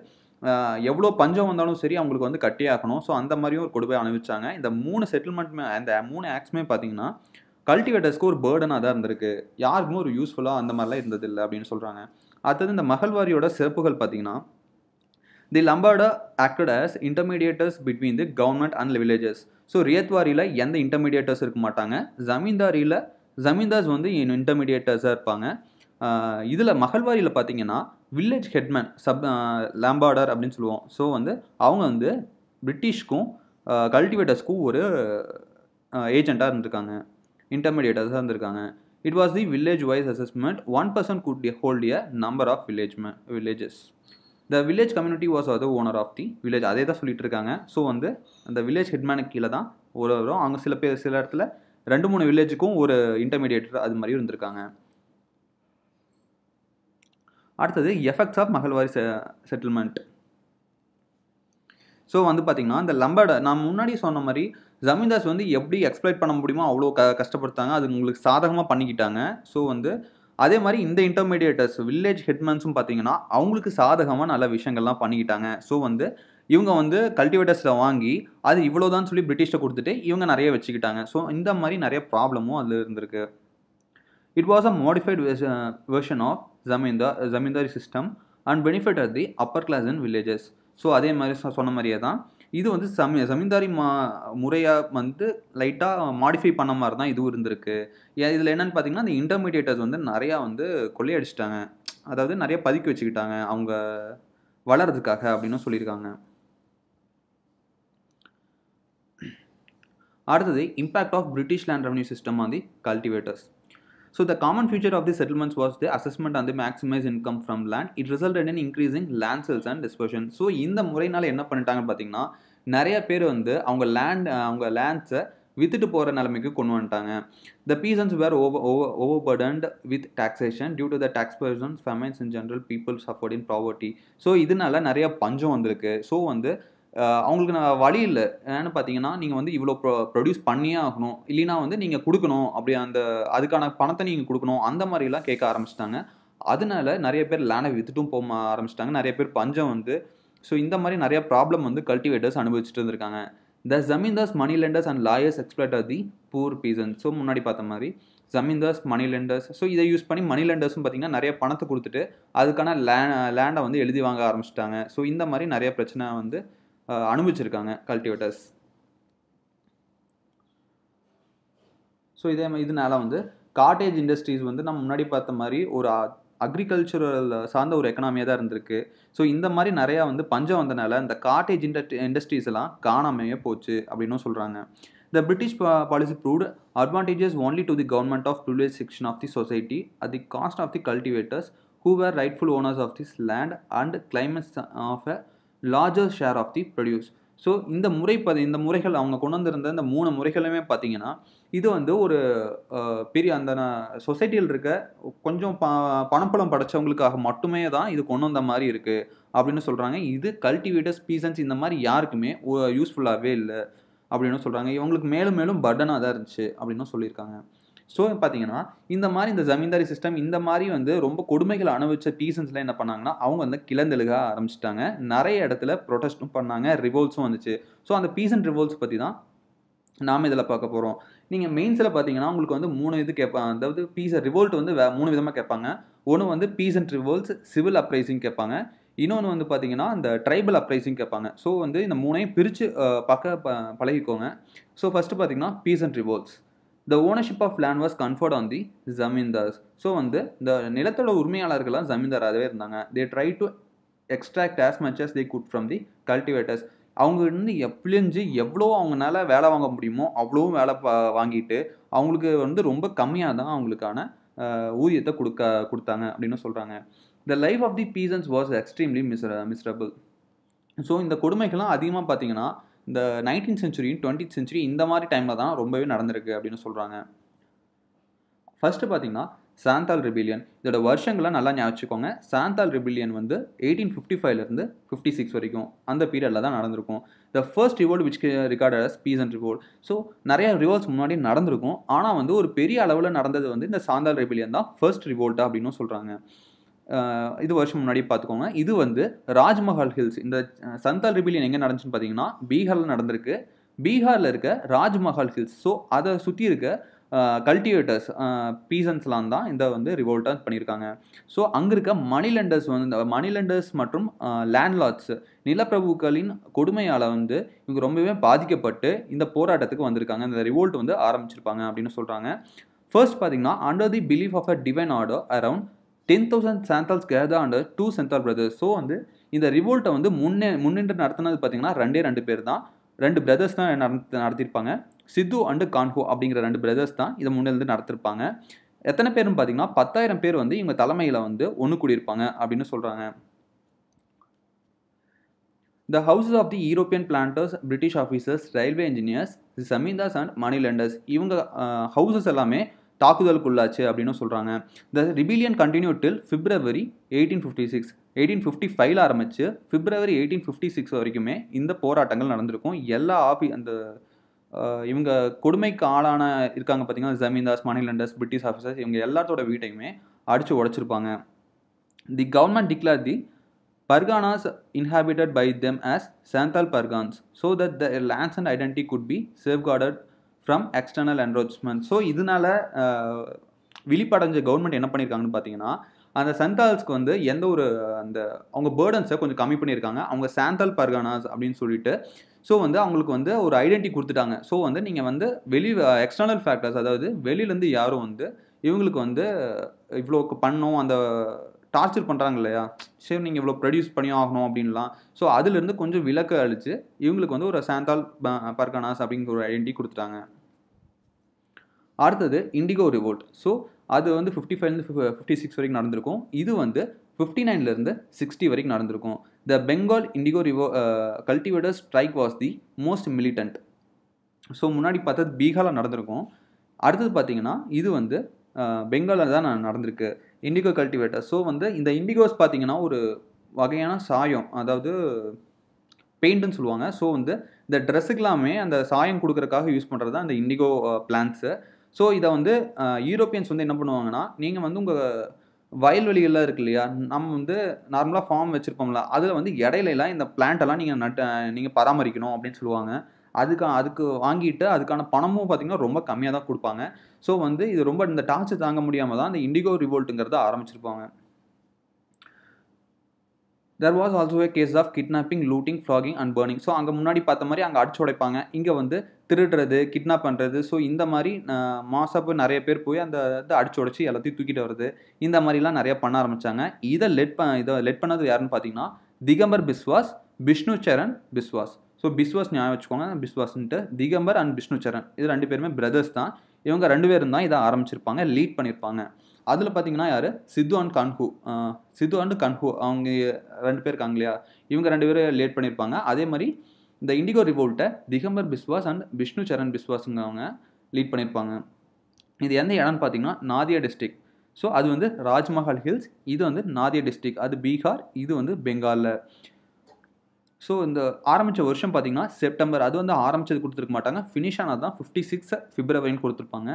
எவ்வளோ பஞ்சம் வந்தாலும் சரி அவங்களுக்கு வந்து கட்டியே ஆகணும். ஸோ அந்த மாதிரியும் ஒரு கொடுமை அனுபவிச்சாங்க. இந்த 3 செட்டில்மெண்ட்டுமே அந்த 3 ஆக்ட்ஸுமே பார்த்தீங்கன்னா கல்டிவேட்டர்ஸ்க்கு ஒரு பேர்டனாக தான் இருந்திருக்கு. யாருக்குமே ஒரு யூஸ்ஃபுல்லாக அந்த மாதிரிலாம் இருந்ததில்லை அப்படின்னு சொல்கிறாங்க. அடுத்தது இந்த மகள்வாரியோட சிறப்புகள் பார்த்தீங்கன்னா the lambardar acted as intermediators between the government and villages. So ரியத்வாரியில் எந்த இன்டர்மீடியேட்டர்ஸ் இருக்க மாட்டாங்க. ஜமீன்தார்ஸ் வந்து இன்டர்மீடியேட்டர்ஸாக இருப்பாங்க. இதில் மகள்வாரியில் பார்த்தீங்கன்னா வில்லேஜ் ஹெட்மேன் லாம்பார்டர் அப்படின்னு சொல்லுவோம். ஸோ வந்து அவங்க வந்து பிரிட்டிஷ்க்கும் கல்டிவேட்டர்ஸ்க்கும் ஒரு ஏஜெண்ட்டாக இருந்திருக்காங்க, இன்டர்மீடியேட்டர்ஸாக இருந்திருக்காங்க. It was the village wise assessment. 1 person could hold a number of villages. The village community was the owner of the village. அதே தான் சொல்லிட்டு இருக்காங்க. ஸோ வந்து அந்த வில்லேஜ் ஹெட்மேனுக்கு கீழே தான் வரும். அவங்க சில இடத்துல 2-3 வில்லேஜுக்கும் ஒரு இன்டர்மீடியேட்டர் அது மாதிரி இருந்திருக்காங்க. அடுத்தது effects of mahalwari settlement. So வந்து பார்த்தீங்கன்னா இந்த லம்பார்டா நான் முன்னாடி சொன்ன மாதிரி ஜமீன்தார்ஸ் வந்து எப்படி எக்ஸ்ப்ளாய்ட் பண்ண முடியுமோ அவ்வளோ கஷ்டப்படுத்தாங்க. அது உங்களுக்கு சாதகமாக பண்ணிக்கிட்டாங்க. ஸோ வந்து அதே மாதிரி இந்த இன்டர்மீடியேட்டர்ஸ் வில்லேஜ் ஹெட்மேன்ஸும் பார்த்தீங்கன்னா அவங்களுக்கு சாதகமாக நல்ல விஷயங்கள்லாம் பண்ணிக்கிட்டாங்க. ஸோ வந்து இவங்க வந்து கல்டிவேட்டர்ஸில் வாங்கி அது இவ்வளோதான் சொல்லி பிரிட்டிஷ்ட கொடுத்துட்டு இவங்க நிறைய வச்சுக்கிட்டாங்க. ஸோ இந்த மாதிரி நிறைய ப்ராப்ளமும் அதில் இருந்திருக்கு. It was a modified version of zamindari system and benefit the upper class in villages. So அதே மாதிரி சொன்ன மாதிரியே தான் இது வந்து ஜமீன்தாரி முறையாக வந்து லைட்டாக மாடிஃபை பண்ண மாதிரி தான் இதுவும் இருந்திருக்கு. இதில் என்னென்னு பார்த்தீங்கன்னா இந்த இன்டர்மீடியேட்டர்ஸ் வந்து நிறையா வந்து கொள்ளையடிச்சிட்டாங்க. அதாவது நிறைய பதுக்கி வச்சுக்கிட்டாங்க அவங்க வளர்றதுக்காக அப்படின்னு சொல்லியிருக்காங்க. அடுத்தது impact of British land revenue system on the cultivators. So the common feature of the settlements was the assessment and the maximized income from land. It resulted in increasing land sales and dispersion. So இந்த முறையினால என்ன பண்ணிட்டாங்கன்னு பார்த்தீங்கன்னா நிறைய பேர் வந்து அவங்க லேண்ட்ஸை வித்துட்டு போகிற நிலைமைக்கு கொண்டு வந்துட்டாங்க. The peasants were overburdened with taxation due to the tax burdens, famines in general, people suffered in poverty. So இதனால நிறைய பஞ்சம் வந்திருக்கு. ஸோ வந்து அவங்களுக்கு வழி இல்லை. என்னென்னு பார்த்தீங்கன்னா நீங்கள் வந்து இவ்வளோ ப்ரொடியூஸ் பண்ணியே ஆகணும், இல்லைனா வந்து நீங்கள் கொடுக்கணும், அப்படி அதுக்கான பணத்தை நீங்கள் கொடுக்கணும், அந்த மாதிரிலாம் கேட்க ஆரம்பிச்சிட்டாங்க. அதனால நிறைய பேர் லேண்டை வித்துட்டும் போக ஆரம்பிச்சிட்டாங்க. நிறைய பேர் பஞ்சம் வந்து ஸோ இந்த மாதிரி நிறைய ப்ராப்ளம் வந்து கல்டிவேட்டர்ஸ் அனுபவிச்சுட்டு இருந்திருக்காங்க. The zamindars money lenders and lawyers exploited the poor peasants. So முன்னாடி பார்த்த மாதிரி ஜமீன்தார்ஸ் மணி லெண்டர்ஸ், ஸோ இதை யூஸ் பண்ணி மணி லெண்டர்ஸும் பார்த்தீங்கன்னா நிறைய பணத்தை கொடுத்துட்டு அதுக்கான லேண்டை வந்து எழுதி வாங்க ஆரம்பிச்சிட்டாங்க. ஸோ இந்த மாதிரி நிறைய பிரச்சனை வந்து அனுபவிச்சிருக்காங்க கல்டிவேட்டர்ஸ். ஸோ இதனால வந்து காட்டேஜ் இண்டஸ்ட்ரீஸ் வந்து நம்ம முன்னாடி பார்த்த மாதிரி ஒரு அக்ரிகல்ச்சுரல் சார்ந்த ஒரு எக்கனாமியாக தான் இருந்திருக்கு. ஸோ இந்த மாதிரி நிறையா வந்து பஞ்சம் வந்தனால இந்த காட்டேஜ் இண்டஸ்ட்ரீஸ் எல்லாம் காணாமையே போச்சு அப்படின்னும் சொல்கிறாங்க. The British policy proved advantageous only to the government of privileged section of the society at the cost of the cultivators who were rightful owners of this land and claimants of a larger share of the produce. So இந்த முறைகள் அவங்க கொண்டு வந்திருந்த இந்த 3 முறைகளுமே பார்த்தீங்கன்னா இது வந்து ஒரு பெரிய அந்த சொசைட்டியில் இருக்க கொஞ்சம் பணப்பலம் படைச்சவங்களுக்காக மட்டுமே தான் இது கொண்டு வந்த மாதிரி இருக்குது அப்படின்னு சொல்கிறாங்க. இது கல்டிவேட்டர்ஸ், பீசன்ஸ் இந்த மாதிரி யாருக்குமே யூஸ்ஃபுல்லாகவே இல்லை அப்படின்னு சொல்கிறாங்க. இவங்களுக்கு மேலும் மேலும் பர்டனாக தான் இருந்துச்சு அப்படின்னு சொல்லியிருக்காங்க. ஸோ பார்த்தீங்கன்னா இந்த மாதிரி இந்த ஜமீன்தாரி சிஸ்டம் இந்த மாதிரி வந்து ரொம்ப கொடுமைகளை அனுபவிச்ச பீசன்ஸ்லாம் என்ன பண்ணாங்கன்னா அவங்க வந்து கிளந்தெழுக ஆரம்பிச்சிட்டாங்க. நிறைய இடத்துல ப்ரொடெஸ்ட்டும் பண்ணாங்க, ரிவோல்ட்ஸும் வந்துச்சு. ஸோ அந்த பீசன்ட் ரிவோல்ட்ஸ் பற்றி தான் நாம் இதில் பார்க்க போகிறோம். நீங்கள் மெயின்ஸில் பார்த்தீங்கன்னா உங்களுக்கு வந்து 3 இது கேட்பாங்க. அதாவது ரிவோல்ட் வந்து 3 விதமாக கேட்பாங்க. ஒன்று வந்து பீசன்ட் ரிவோல்ட்ஸ், சிவில் அப்ரைசிங் கேட்பாங்க. இன்னொன்று வந்து பார்த்தீங்கன்னா இந்த ட்ரைபல் அப்ரைசிங் கேட்பாங்க. ஸோ வந்து இந்த 3ஐயும் பிரித்து பழகிக்கோங்க. ஸோ ஃபஸ்ட்டு பார்த்தீங்கன்னா peasant revolts. The ownership of land was conferred on the zamindars. So வந்து இந்த நிலத்தோட உரிமையாளர்கள்லாம் ஜமீன்தாராகவே இருந்தாங்க. They try to extract as much as they could from the cultivators. அவங்க வந்து எவ்வளோ அவங்களால வேலை வாங்க முடியுமோ அவ்வளோவும் வேலை வாங்கிட்டு அவங்களுக்கு வந்து ரொம்ப கம்மியாக தான் அவங்களுக்கான ஊதியத்தை கொடுத்தாங்க அப்படின்னு சொல்கிறாங்க. The life of the peasants was extremely miserable. So இந்த கொடுமைகள்லாம் அதிகமாக பார்த்தீங்கன்னா இந்த 19th century 20th century இந்த மாதிரி டைமில் தான் ரொம்பவே நடந்திருக்கு அப்படின்னு சொல்கிறாங்க. ஃபர்ஸ்ட்டு பார்த்தீங்கன்னா சாந்தால் ரிபிலியன். இதோட வருஷங்கள்லாம் நல்லா ஞாபகம் வச்சுக்கோங்க. சாந்தால் ரிபிலியன் வந்து 1855 56 வரைக்கும் அந்த பீரியடில் தான் நடந்திருக்கும். The first revolt which recorded as peasant revolt. So நிறைய ரிவோல்ட்ஸ் முன்னாடி நடந்திருக்கும். ஆனால் வந்து ஒரு பெரிய அளவில் நடந்தது வந்து இந்த சாந்தால் ரிபிலியன் தான் ஃபர்ஸ்ட் ரிவோல்ட்டா அப்படின்னு சொல்கிறாங்க. இது வருஷம் முன்னாடி பார்த்துக்கோங்க. இது வந்து ராஜ்மஹால் ஹில்ஸ். இந்த சந்தால் ரிபிலியன் எங்கே நடந்துச்சுன்னு பார்த்தீங்கன்னா பீகாரில் நடந்திருக்கு. பீகாரில் இருக்க ராஜ்மஹால் ஹில்ஸ். ஸோ அதை சுற்றி இருக்க கல்டிவேட்டர்ஸ், பீசன்ஸ்லாம் தான் இந்த வந்து ரிவோல்ட்டாக பண்ணியிருக்காங்க. ஸோ அங்கே இருக்க மணிலெண்டர்ஸ் மற்றும் லேண்ட்லார்ட்ஸ், நிலப்பிரபுக்களின் கொடுமையால் வந்து இவங்க ரொம்பவே பாதிக்கப்பட்டு இந்த போராட்டத்துக்கு வந்திருக்காங்க. இந்த ரிவோல்ட் வந்து ஆரம்பிச்சிருப்பாங்க அப்படின்னு சொல்கிறாங்க. ஃபர்ஸ்ட் பார்த்தீங்கன்னா under the belief of a divine order around 10,000 Santhals gather under 2 Santhal brothers. So வந்து இந்த ரிவோல்ட்டை வந்து முன்னின்று நடத்தினது பார்த்தீங்கன்னா 2 பேர் தான், 2 பிரதர்ஸ் தான் நடத்தியிருப்பாங்க. சித்து அண்டு கான்ஹோ அப்படிங்கிற 2 பிரதர்ஸ் தான் இதை முன்னிலிருந்து நடத்திருப்பாங்க. எத்தனை பேருன்னு பார்த்தீங்கன்னா 10,000 பேர் வந்து இவங்க தலைமையில் வந்து ஒன்று கூடியிருப்பாங்க அப்படின்னு சொல்கிறாங்க. The houses of the European planters, British officers, railway engineers, zamindars and money lenders இவங்க ஹவுசஸ் எல்லாமே தாக்குதலுக்குள்ளாச்சு அப்படின்னு சொல்கிறாங்க. The rebellion continue till February 1856. 1855 ஆரம்பித்து February 1856 வரைக்குமே இந்த போராட்டங்கள் நடந்திருக்கும். எல்லா அந்த இவங்க கொடுமைக்கு ஆளான இருக்காங்க பார்த்தீங்கன்னா zamindars, money lenders, British officers இவங்க எல்லாத்தோட வீட்டையுமே அடித்து உடைச்சிருப்பாங்க. The government declare the Parganas inhabited by them as Santhal Parganas so that the lands and identity could be safeguarded from external encroachment. So இதனால விழிப்படைஞ்ச கவர்மெண்ட் என்ன பண்ணியிருக்காங்கன்னு பார்த்தீங்கன்னா அந்த சாந்தால்ஸ்க்கு வந்து எந்த ஒரு அவங்க பேர்டன்ஸை கொஞ்சம் கம்மி பண்ணியிருக்காங்க. அவங்க சாந்தால் பர்கானாஸ் அப்படின்னு சொல்லிட்டு ஸோ வந்து அவங்களுக்கு வந்து ஒரு ஐடென்டிட்டி கொடுத்துட்டாங்க. ஸோ வந்து நீங்கள் வந்து எக்ஸ்டர்னல் ஃபேக்டர்ஸ், அதாவது வெளியிலேருந்து யாரும் வந்து இவங்களுக்கு வந்து இவ்வளோ பண்ணோம், அந்த டார்ச்சர் பண்ணுறாங்க இல்லையா, சரி நீங்கள் இவ்வளோ ப்ரொடியூஸ் பண்ணி ஆகணும் அப்படின்லாம். ஸோ அதுலேருந்து கொஞ்சம் விலக்கு அழிச்சு இவங்களுக்கு வந்து ஒரு சாந்தால் பர்கானாஸ் அப்படிங்கிற ஒரு ஐடென்டிட்டி கொடுத்துட்டாங்க. அடுத்தது இண்டிகோ ரிவோல்ட். ஸோ அது வந்து 55 வரைக்கும் நடந்திருக்கும். இது வந்து 59 60 வரைக்கும் நடந்திருக்கும். The Bengal indigo cultivators strike was the most militant. So முன்னாடி பார்த்தது பீகாரில் நடந்திருக்கும். அடுத்தது பார்த்தீங்கன்னா இது வந்து பெங்காலில் தான் நடந்திருக்கு இண்டிகோ கல்டிவேட்டர். ஸோ வந்து இந்த இண்டிகோஸ் பார்த்தீங்கன்னா ஒரு வகையான சாயம், அதாவது பெயிண்ட்டுன்னு சொல்லுவாங்க. ஸோ வந்து இந்த ட்ரெஸ்ஸுக்கெல்லாமே அந்த சாயம் கொடுக்குறதுக்காக யூஸ் பண்ணுறது தான் இந்த இண்டிகோ பிளான்ட்ஸு. ஸோ இதை வந்து யூரோப்பியன்ஸ் வந்து என்ன பண்ணுவாங்கன்னா, நீங்கள் வந்து உங்கள் வயல்வெளிகள்லாம் இருக்கு இல்லையா, நம்ம வந்து நார்மலாக ஃபார்ம் வச்சுருப்போம்ல, அதில் வந்து இடையிலலாம் இந்த பிளான்ட்டெல்லாம் நீங்கள் பராமரிக்கணும் அப்படின்னு சொல்லுவாங்க. அதுக்கு வாங்கிட்டு அதுக்கான பணமும் பார்த்திங்கன்னா ரொம்ப கம்மியாக தான் கொடுப்பாங்க. ஸோ வந்து இது ரொம்ப இந்த டார்ச்சர் தாங்க முடியாமல் தான் இந்த indigo ரிவோல்ட்டுங்கிறத ஆரம்பிச்சிருப்பாங்க. There was also a case of kidnapping, looting, flogging and burning. So அங்கே முன்னாடி பார்த்த மாதிரி அங்கே அடிச்சு உடைப்பாங்க, இங்கே வந்து திருடுறது, கிட்னாப் பண்ணுறது. ஸோ இந்த மாதிரி மாசாப்பு நிறைய பேர் போய் அந்த இதை அடிச்சு உடைச்சி எல்லாத்தையும் தூக்கிட்டு வருது, இந்த மாதிரிலாம் நிறைய பண்ண ஆரம்பித்தாங்க. இதை லெட் பண்ணது யாருன்னு பார்த்தீங்கன்னா திகம்பர் பிஸ்வாஸ், விஷ்ணு சரண் பிஸ்வாஸ். ஸோ பிஸ்வாஸ் ஞாபகம் வச்சுக்கோங்க, பிஸ்வாஸ்ன்ட்டு. திகம்பர் அண்ட் விஷ்ணு சரண் இது 2 பேருமே பிரதர்ஸ் தான். இவங்க 2 பேரும் தான் இதை ஆரம்பிச்சிருப்பாங்க, லீட் பண்ணியிருப்பாங்க. அதில் பார்த்தீங்கன்னா யார், சித்து அண்ட் கன்ஹூ அவங்க 2 பேர் இருக்காங்க இல்லையா, இவங்க 2 பேரும் லேட் பண்ணியிருப்பாங்க. அதே மாதிரி இந்த இண்டிகோ ரிவோல்ட்டை திகம்பர் பிஸ்வாஸ் அண்ட் விஷ்ணு சரண் பிஸ்வாஸுங்க அவங்க லீட் பண்ணியிருப்பாங்க. இது எந்த இடம்னு பார்த்தீங்கன்னா நாதியா டிஸ்ட்ரிக்ட். ஸோ அது வந்து ராஜ்மஹால் ஹில்ஸ், இது வந்து நாதியா டிஸ்ட்ரிக்ட், அது பீகார், இது வந்து பெங்காலில். ஸோ இந்த ஆரம்பித்த வருஷம் பார்த்தீங்கன்னா செப்டம்பர், அது வந்து ஆரம்பித்தது கொடுத்துருக்க மாட்டாங்க, ஃபினிஷ் ஆனது தான் 56 பிப்ரவரின்னு கொடுத்துருப்பாங்க.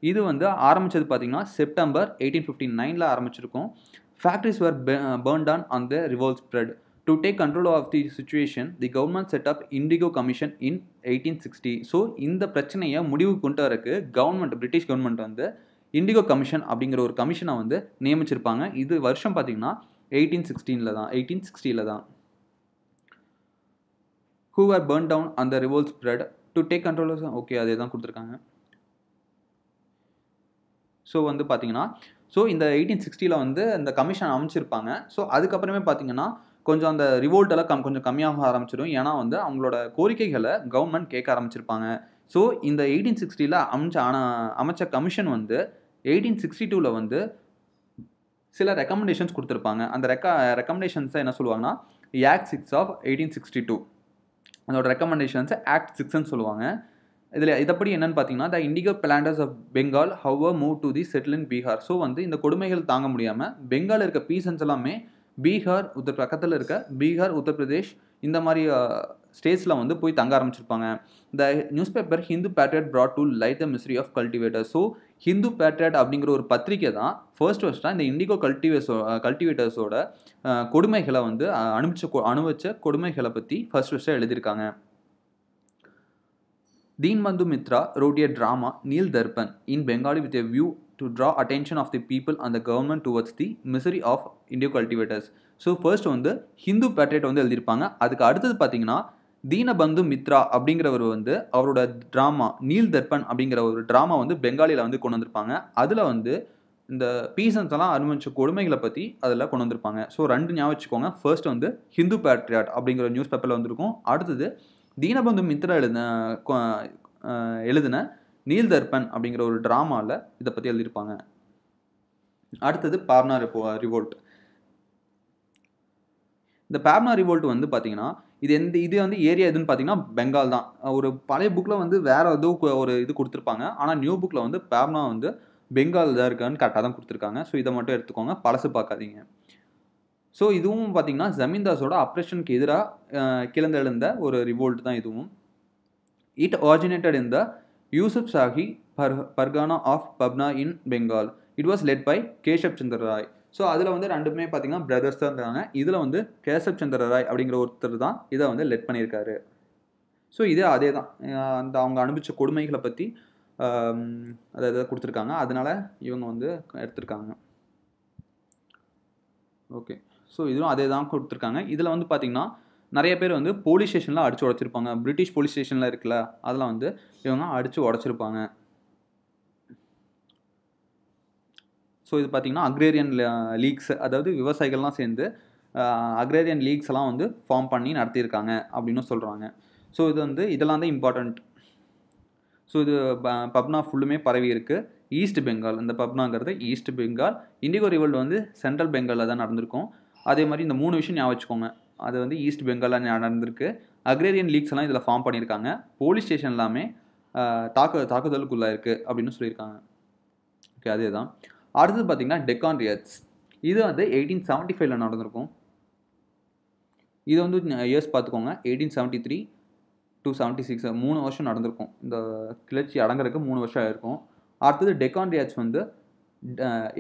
இது வந்து ஆரம்பித்தது பார்த்தீங்கன்னா செப்டம்பர் 1859 ஆரம்பிச்சிருக்கும். Factories were burnt down and the revolt spread. To take control of the situation the government set up indigo commission in 1860. So இந்த பிரச்சனையை முடிவு கொண்டு வரக்கு பிரிட்டிஷ் கவர்மெண்ட் வந்து இண்டிகோ கமிஷன் அப்படிங்கிற ஒரு கமிஷனை வந்து நியமிச்சிருப்பாங்க. இது வருஷம் பார்த்தீங்கன்னா 1860 தான். Who were burned down on the revolt spread to take control of. Okay, அதே தான் கொடுத்துருக்காங்க. ஸோ வந்து பார்த்தீங்கன்னா இந்த 1860 வந்து இந்த கமிஷன் அமைச்சிருப்பாங்க. ஸோ அதுக்கப்புறமே பார்த்தீங்கன்னா கொஞ்சம் அந்த ரிவோல்ட்டெல்லாம் கொஞ்சம் கம்மியாக ஆரம்பிச்சிடும். ஏன்னா வந்து அவங்களோட கோரிக்கைகளை கவர்மெண்ட் கேட்க ஆரம்பிச்சிருப்பாங்க. ஸோ இந்த 1860 அமைச்ச கமிஷன் வந்து 1862 வந்து சில ரெக்கமெண்டேஷன்ஸ் கொடுத்துருப்பாங்க. அந்த ரெக்கமெண்டேஷன்ஸை என்ன சொல்லுவாங்கன்னா ஆக்ட் 6 ஆஃப் 1862. அதோட ரெக்கமெண்டேஷன்ஸ் ஆக்ட் 6ன்னு சொல்லுவாங்க. இதப்படி என்னன்னு பார்த்தீங்கன்னா the indigo planters of Bengal have move to the settle in Bihar. So வந்து இந்த கொடுமைகள் தாங்க முடியாமல் பெங்கால் இருக்க பீசன்ஸ் எல்லாமே பக்கத்தில் இருக்க பீகார், உத்தரப்பிரதேஷ் இந்த மாதிரி ஸ்டேட்ஸில் வந்து போய் தங்க ஆரம்பிச்சிருப்பாங்க. The news paper Hindu Patriot brought to light the misery of cultivators. So Hindu Patriot அப்படிங்கிற ஒரு பத்திரிக்கை தான் ஃபர்ஸ்ட்டாக இந்த இண்டிகோ கல்டிவேட்டர்ஸோட கொடுமைகளை வந்து அனுபவிச்ச கொடுமைகளை பற்றி ஃபர்ஸ்ட்டாக எழுதியிருக்காங்க. Deenbandhu Mitra wrote a drama, Neel Darpan, in Bengali with a view to draw attention of the people and the government towards the misery of Indigo cultivators. So first வந்து ஹிந்து பேட்ரியட் வந்து எழுதியிருப்பாங்க. அதுக்கு அடுத்தது பார்த்தீங்கன்னா தீனபந்து மித்ரா அப்படிங்கிறவர் வந்து அவரோட ட்ராமா நீல் தர்பன் அப்படிங்கிற ஒரு ட்ராமா வந்து பெங்காலியில் வந்து கொண்டு வந்திருப்பாங்க. அதில் வந்து இந்த பீசன்ஸ் எல்லாம் அனுபவிச்ச கொடுமைகளை பற்றி அதில் கொண்டு வந்திருப்பாங்க. ஸோ 2 ஞாபகம் வச்சுக்கோங்க. ஃபர்ஸ்ட் வந்து ஹிந்து பேட்ரியாட் அப்படிங்கிற நியூஸ் பேப்பரில் வந்திருக்கும். அடுத்தது தீனபந்து மித்ரா எழுதின நீல் தர்பன் அப்படிங்கிற ஒரு ட்ராமாவில் இதை பற்றி எழுதியிருப்பாங்க. அடுத்தது பாப்னா ரிவோல்ட். இந்த பாப்னா ரிவோல்ட் வந்து பார்த்தீங்கன்னா இது வந்து ஏரியா எதுன்னு பார்த்தீங்கன்னா பெங்கால் தான். ஒரு பழைய புக்கில் வந்து வேறு ஒரு இது கொடுத்துருப்பாங்க. ஆனால் நியூ புக்கில் வந்து பாப்னா வந்து பெங்கால் தான் இருக்கான்னு கரெக்டாக தான் கொடுத்துருக்காங்க. ஸோ இதை மட்டும் எடுத்துக்கோங்க, பழசு பார்க்காதீங்க. ஸோ இதுவும் பார்த்தீங்கன்னா ஜமீன்தாஸோட அப்ரேஷனுக்கு எதிராக கிளந்தெழுந்த ஒரு ரிவோல்ட் தான் இதுவும். It originated in the Yusuf Shahi pargana of Pabna in Bengal. It was led by Keshab Chandra Roy. So அதில் வந்து 2 பார்த்தீங்கன்னா பிரதர்ஸ் தான் இருக்காங்க. இதில் வந்து கேசப் சந்திர ராய் அப்படிங்கிற ஒருத்தர் தான் இதை வந்து லெட் பண்ணியிருக்காரு. ஸோ இதே அதே தான் அந்த அவங்க அனுபவிச்ச கொடுமைகளை பற்றி அதை கொடுத்துருக்காங்க. அதனால இவங்க வந்து எடுத்திருக்காங்க. ஓகே, ஸோ இதுவும் அதே தான் கொடுத்துருக்காங்க. இதில் வந்து பார்த்திங்கன்னா நிறைய பேர் வந்து போலீஸ் ஸ்டேஷனில் அடித்து உடச்சிருப்பாங்க. பிரிட்டிஷ் போலீஸ் ஸ்டேஷனில் இருக்குல்ல, அதெல்லாம் வந்து இவங்க அடித்து உடச்சிருப்பாங்க. ஸோ இது பார்த்திங்கன்னா அக்ரேரியன் லீக்ஸ், அதாவது விவசாயிகள்லாம் சேர்ந்து அக்ரேரியன் லீக்ஸ் எல்லாம் வந்து ஃபார்ம் பண்ணி நடத்தியிருக்காங்க அப்படின்னு சொல்கிறாங்க. ஸோ இது வந்து இதெல்லாம் தான் இம்பார்ட்டண்ட். ஸோ இது பப்னா ஃபுல்லுமே பரவி இருக்குது. ஈஸ்ட் பெங்கால், இந்த பப்னாங்கிறது ஈஸ்ட் பெங்கால். இண்டிகோ ரிவோல்ட் வந்து சென்ட்ரல் பெங்காலில் தான் நடந்திருக்கும். அதே மாதிரி இந்த 3 விஷயம் ஞாபகம் வச்சுக்கோங்க. அது வந்து ஈஸ்ட் பெங்காலில் நடந்திருக்கு. அக்ரேரியன் லீக்ஸ் எல்லாம் இதில் ஃபார்ம் பண்ணியிருக்காங்க. போலீஸ் ஸ்டேஷன் எல்லாமே தாக்குதலுக்குள்ளே இருக்குது அப்படின்னு சொல்லியிருக்காங்க. ஓகே, அதே தான். அடுத்தது பார்த்திங்கன்னா டெக்கான் ரியட்ஸ். இது வந்து 1875 நடந்திருக்கும். இது வந்து இயர்ஸ் பார்த்துக்கோங்க, 1873 to 76, 3 வருஷம் நடந்திருக்கும். இந்த கிளர்ச்சி அடங்குறதுக்கு 3 வருஷம் ஆயிருக்கும். அடுத்தது டெக்கான் ரியட்ஸ் வந்து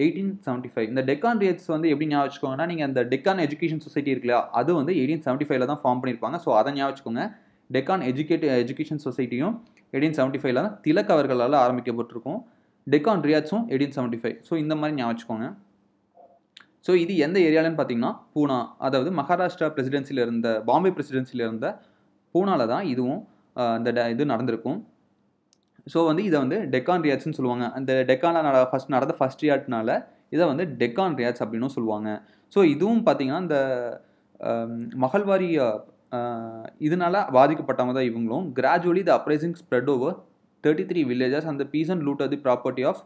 1875. இந்த டெக்கான் ரியட்ஸ் வந்து எப்படி ஞாபகம் வச்சுக்கோங்கன்னா, நீங்கள் அந்த டெக்கான் எஜுகேஷன் சொசைட்டி இருக்குல்லையா, அது வந்து 1875 தான் ஃபார்ம் பண்ணியிருப்பாங்க. ஸோ அதை ஞாபகம் வச்சுக்கோங்க. டெக்கான் எஜுகேஷன் சொசைட்டியும் 1875 தான் திலக் அவர்களால் ஆரம்பிக்கப்பட்டிருக்கும். டெக்கான் ரியாட்ஸும் 1875. ஸோ இந்த மாதிரி ஞாபகம் வச்சுக்கோங்க. ஸோ இது எந்த ஏரியாலன்னு பார்த்தீங்கன்னா பூனா, அதாவது மகாராஷ்டிரா பிரசிடென்சியில் இருந்த பாம்பே பிரசிடென்சியில் இருந்த பூனாவில் தான் இதுவும் இது நடந்திருக்கும். ஸோ வந்து இதை வந்து டெக்கான் ரியாட்ஸ்ன்னு சொல்லுவாங்க. அந்த டெக்கானில் நடந்த ஃபர்ஸ்ட் ரியாட்னால இதை வந்து டெக்கான் ரியாட்ஸ் அப்படின்னும் சொல்லுவாங்க. ஸோ இதுவும் பார்த்தீங்கன்னா இந்த மகள்வாரி இதனால பாதிக்கப்பட்டவங்க தான் இவங்களும். Gradually the uprising spread over 33 villages அந்த peasant loot the property of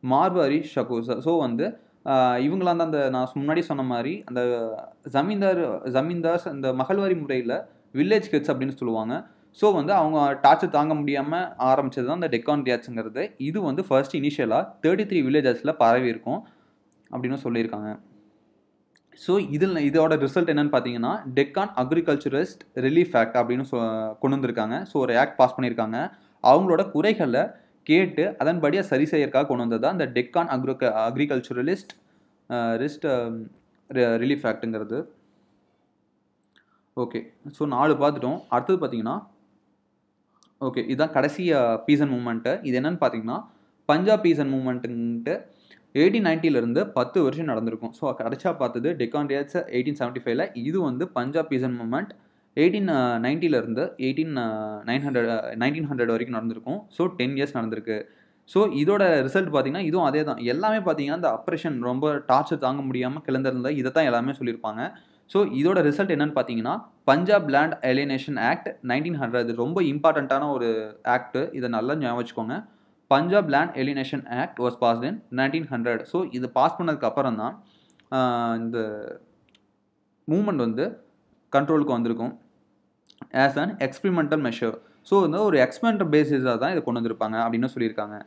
Marwari ஷகோஸ். ஸோ வந்து இவங்களாம் தான் அந்த நான் முன்னாடி சொன்ன மாதிரி அந்த ஜமீன்தார்ஸ் அந்த மகள்வாரி முறையில் வில்லேஜ் கிட்ஸ் அப்படின்னு சொல்லுவாங்க. ஸோ வந்து அவங்க டார்ச்சர் தாங்க முடியாமல் ஆரம்பித்தது தான் இந்த டெக்கான் ரியாட்ஸுங்கிறது. இது வந்து ஃபர்ஸ்ட் இனிஷியலாக 33 வில்லேஜஸில் பரவி இருக்கும் அப்படின்னு சொல்லியிருக்காங்க. ஸோ இதோட ரிசல்ட் என்னன்னு பார்த்தீங்கன்னா டெக்கான் அக்ரிகல்ச்சரிஸ்ட் ரிலீஃப் ஆக்ட் அப்படின்னு கொண்டு வந்திருக்காங்க. ஸோ ஒரு ஆக்ட் பாஸ் பண்ணியிருக்காங்க. அவங்களோட குறைகளை கேட்டு அதன்படியாக சரி செய்யறதுக்காக கொண்டு வந்தது தான் இந்த Deccan agriculturalist relief ஆக்ட்டுங்கிறது. Okay, so 4 பார்த்துட்டோம். அடுத்தது பார்த்தீங்கன்னா ஓகே, இதுதான் கடைசி பீசன் மூமெண்ட்டு. இது என்னன்னு பார்த்தீங்கன்னா பஞ்சாப் பீசன் மூமெண்ட்டுன்ட்டு 1890 10 வருஷம் நடந்திருக்கும். ஸோ கடைசியாக பார்த்தது டெக்கான் ரியாட்ஸ் 1875. இது வந்து பஞ்சாப் பீசன் மூமெண்ட் 1890 1900 வரைக்கும் நடந்திருக்கும். ஸோ 10 இயர்ஸ் நடந்திருக்கு. ஸோ இதோட ரிசல்ட் பார்த்தீங்கன்னா இதுவும் அதே தான். எல்லாமே பார்த்தீங்கன்னா இந்த அப்ரெஷன் ரொம்ப டார்ச்சர் தாங்க முடியாமல் கிளந்திருந்தா இதை தான் எல்லாமே சொல்லியிருப்பாங்க. ஸோ இதோட ரிசல்ட் என்னன்னு பார்த்தீங்கன்னா பஞ்சாப் லேண்ட் அலியனேஷன் ஆக்ட் 1900. ரொம்ப இம்பார்ட்டண்ட்டான ஒரு ஆக்ட், இதை நல்லா ஞாபகம் வச்சுக்கோங்க. Punjab land alienation act was passed in 1900. So இது பாஸ் பண்ணதுக்கு அப்புறம் தான் இந்த மூமெண்ட் வந்து கண்ட்ரோலுக்கு வந்திருக்கும் as an experimental measure. So வந்து ஒரு எக்ஸ்பெரிமெண்டல் பேசிஸாக தான் இதை கொண்டு வந்திருப்பாங்க அப்படின்னு சொல்லியிருக்காங்க.